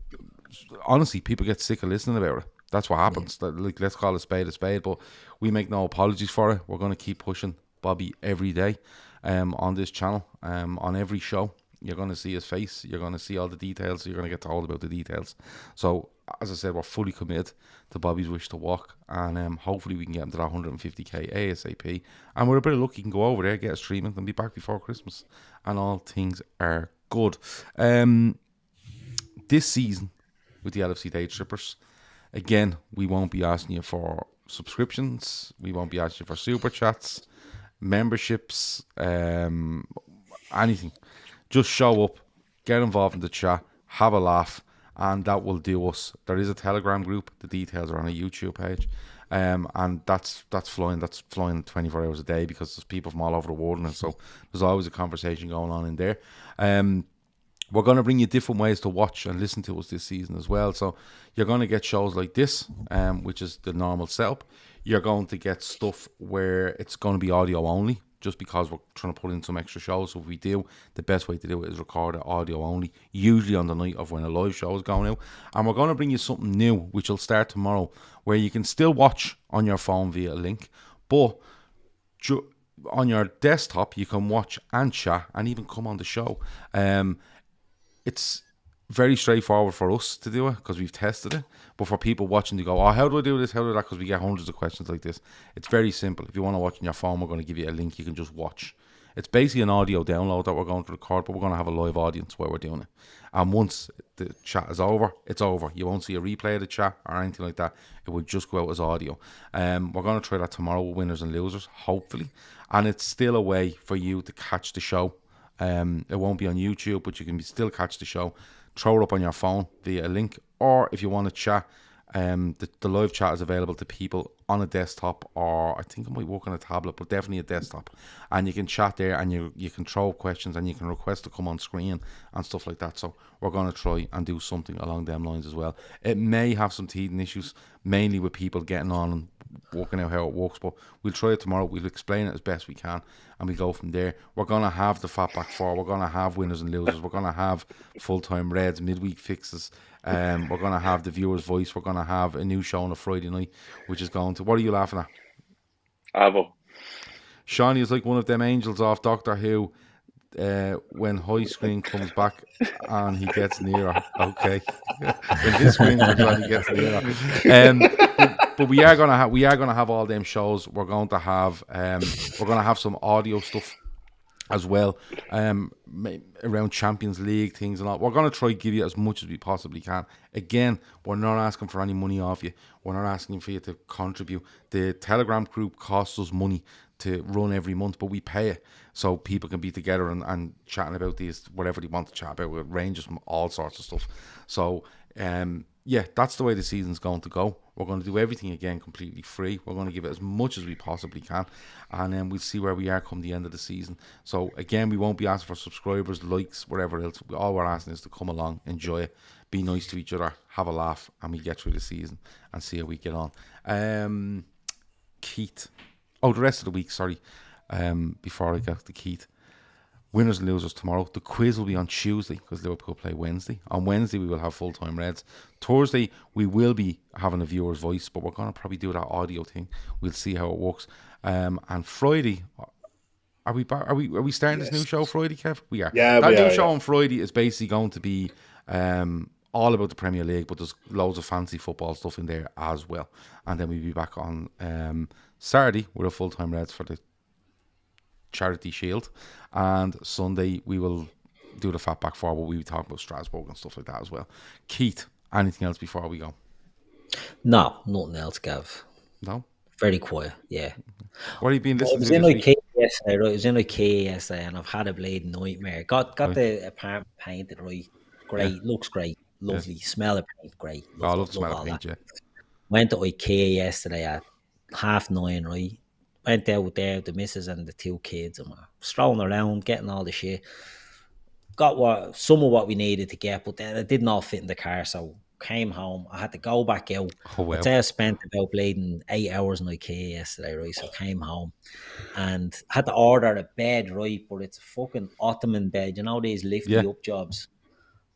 honestly, people get sick of listening about it. That's what happens. Like, let's call a spade, but we make no apologies for it. We're going to keep pushing Bobby every day on this channel, on every show. You're going to see his face. You're going to see all the details. You're going to get told about the details. So, as I said, we're fully committed to Bobby's wish to walk, and hopefully we can get him to that 150k ASAP. And with a bit of luck, he can go over there, get his treatment, and be back before Christmas. And all things are good. This season with the LFC Daytrippers, again, we won't be asking you for subscriptions. We won't be asking you for super chats, memberships, anything. Just show up, get involved in the chat, have a laugh, and that will do us. There is a Telegram group. The details are on a YouTube page. And that's flying 24 hours a day because there's people from all over the world, and so there's always a conversation going on in there. We're going to bring you different ways to watch and listen to us this season as well. So you're going to get shows like this, which is the normal setup. You're going to get stuff where it's going to be audio only, just because we're trying to put in some extra shows. So if we do, the best way to do it is record it audio only, usually on the night of when a live show is going out. And we're going to bring you something new, which will start tomorrow, where you can still watch on your phone via a link, but on your desktop you can watch and chat and even come on the show. It's very straightforward for us to do it because we've tested it, but for people watching to go, oh, how do I do this, how do I do that, because we get hundreds of questions like this. It's very simple. If you want to watch on your phone, we're going to give you a link. You can just watch. It's basically an audio download that we're going to record, but we're going to have a live audience where we're doing it. And once the chat is over, it's over. You won't see a replay of the chat or anything like that. It will just go out as audio. We're going to try that tomorrow with winners and losers, hopefully. And it's still a way for you to catch the show. It won't be on YouTube, but you can still catch the show. Throw it up on your phone via a link, or if you want to chat, the live chat is available to people on a desktop, or I think it might work on a tablet, but definitely a desktop. And you can chat there, and you can throw questions, and you can request to come on screen and stuff like that. So we're going to try and do something along them lines as well. It may have some teething issues, mainly with people getting on and working out how it works, but we'll try it tomorrow. We'll explain it as best we can, and we go from there. We're going to have the Fatback 4, we're going to have winners and losers, we're going to have full-time Reds, midweek fixes, we're going to have the viewer's voice, we're going to have a new show on a Friday night, which is going to, what are you laughing at? Avo. Shawnee is like one of them angels off Doctor Who, when high screen comes back and he gets nearer. Okay. When his screen comes on, he gets nearer. But we are gonna have all them shows. We're going to have some audio stuff as well, around Champions League things and all. We're going to try to give you as much as we possibly can. Again, we're not asking for any money off you. We're not asking for you to contribute. The Telegram group costs us money to run every month, but we pay it so people can be together and chatting about these, whatever they want to chat about. It ranges from all sorts of stuff. So, yeah, that's the way the season's going to go. We're going to do everything again completely free. We're going to give it as much as we possibly can, and then we'll see where we are come the end of the season. So again, we won't be asking for subscribers, likes, whatever else. All we're asking is to come along, enjoy it, be nice to each other, have a laugh, and we get through the season and see how we get on. Keith. Oh, the rest of the week, sorry. Before I get to Keith. Winners and losers tomorrow. The quiz will be on Tuesday because Liverpool play Wednesday. On Wednesday, we will have full-time Reds. Thursday, we will be having a viewer's voice, but we're going to probably do that audio thing. We'll see how it works. And Friday, are we starting this new show Friday, Kev? We are. Yeah, that we new are, show yeah. on Friday is basically going to be all about the Premier League, but there's loads of fancy football stuff in there as well. And then we'll be back on Saturday with a full-time Reds for the Charity Shield, and Sunday we will do the Fatback 4, but we'll be talking about Strasbourg and stuff like that as well. Keith, anything else before we go? No, nothing else, Gav. No? Very quiet, yeah. What have you been listening I was to in this IKEA week? yesterday, right? I was in IKEA yesterday, and I've had a bleeding nightmare. Got the apartment painted right, great, looks great, lovely. Smell of paint, great. I love the smell of all paint, that. yeah. Went to IKEA yesterday at 9:30, right? Went out there with the missus and the two kids, and we're strolling around, getting all the shit. Got some of what we needed to get, but then it didn't all fit in the car, so came home. I had to go back out. Oh, well. I'd say I spent about bleeding 8 hours in IKEA yesterday, right? So came home and had to order a bed, right? But it's a fucking Ottoman bed. You know these lifty up jobs?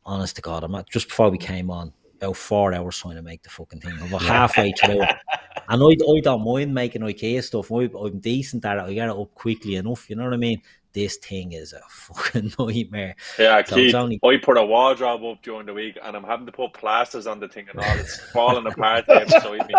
Honest to God, I'm not, just before we came on, about 4 hours trying to make the fucking thing. I'm about halfway through it. And I don't mind making IKEA stuff. I'm decent at it. I get it up quickly enough. You know what I mean? This thing is a fucking nightmare. Yeah, So Keith, it's only- I put a wardrobe up during the week, and I'm having to put plasters on the thing and all. It's falling apart there beside me.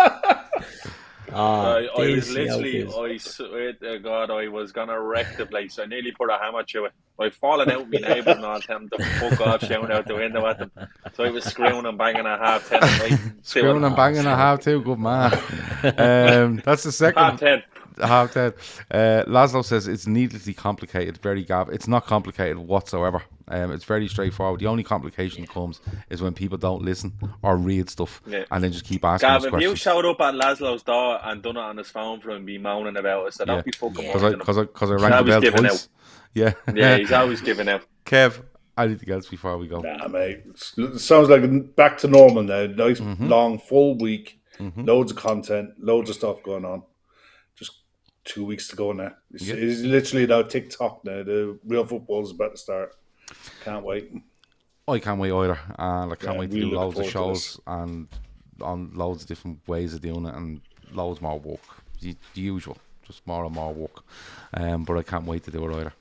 I was literally, I swear to God, I was going to wreck the place. I nearly put a hammer through it. I'd fallen out with my neighbours and all, telling them to fuck off, shouting out the window at them. So I was screwing and banging at 10:30. Screwing and banging at 2:30, good man. That's the second. 10:30. half dead. Laszlo says it's needlessly complicated. Very Gav. It's not complicated whatsoever. It's very straightforward. The only complication comes is when people don't listen or read stuff and then just keep asking us Gav, if questions. you showed up at Laszlo's door and done it on his phone for him and be moaning about it, so don't be fucking moaning. Because I rang the bell twice. Yeah. Yeah, he's always giving out. Kev, anything else before we go? Nah, mate. It sounds like back to normal now. Nice, long, full week. Loads of content. Loads of stuff going on. Just 2 weeks to go now. It's literally now TikTok now. The real football is about to start. Can't wait. I can't wait either. And I can't wait to really do look loads of forward to shows and on loads of different ways of doing it and loads more work. The usual. Just more and more work. But I can't wait to do it either.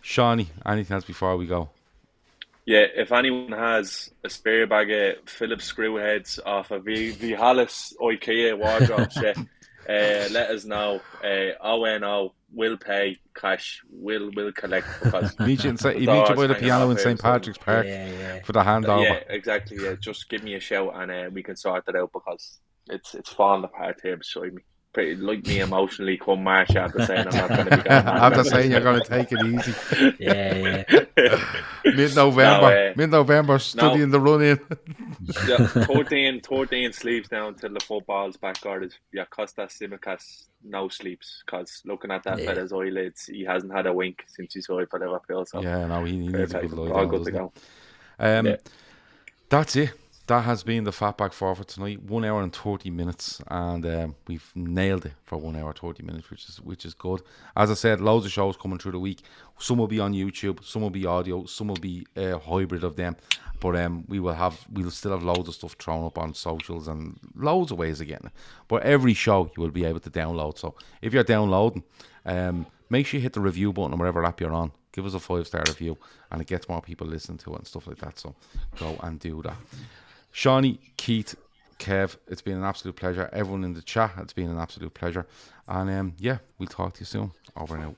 Shawnee, anything else before we go? Yeah, if anyone has a spare bag of Phillips screw heads off of Vihalis IKEA wardrobes, let us know. ONO will pay cash. Will collect because meet you by the piano in St. Patrick's Park for the handover. Yeah, exactly. Yeah, just give me a shout and we can sort it out because it's falling apart here beside me. Pretty like me emotionally come March after saying I'm not going to be going after saying you're going to take it easy. Mid-November studying the run-in. 13 sleeps now until the football's back, or Costa Simicas no sleeps because looking at that fella's eyelids, he hasn't had a wink since he saw it for Liverpool. So he needs a good lie down, all good to go. That's it. That has been the Fatback 4 for tonight. 1 hour and 30 minutes, and we've nailed it for 1 hour 30 minutes, which is good. As I said, loads of shows coming through the week. Some will be on YouTube, some will be audio, some will be a hybrid of them. But we'll still have loads of stuff thrown up on socials and loads of ways of getting it. But every show you will be able to download. So if you're downloading, make sure you hit the review button on whatever app you're on. Give us a 5-star review, and it gets more people listening to it and stuff like that. So go and do that. Shawnee, Keith, Kev, it's been an absolute pleasure. Everyone in the chat, it's been an absolute pleasure. And we'll talk to you soon. Over and out.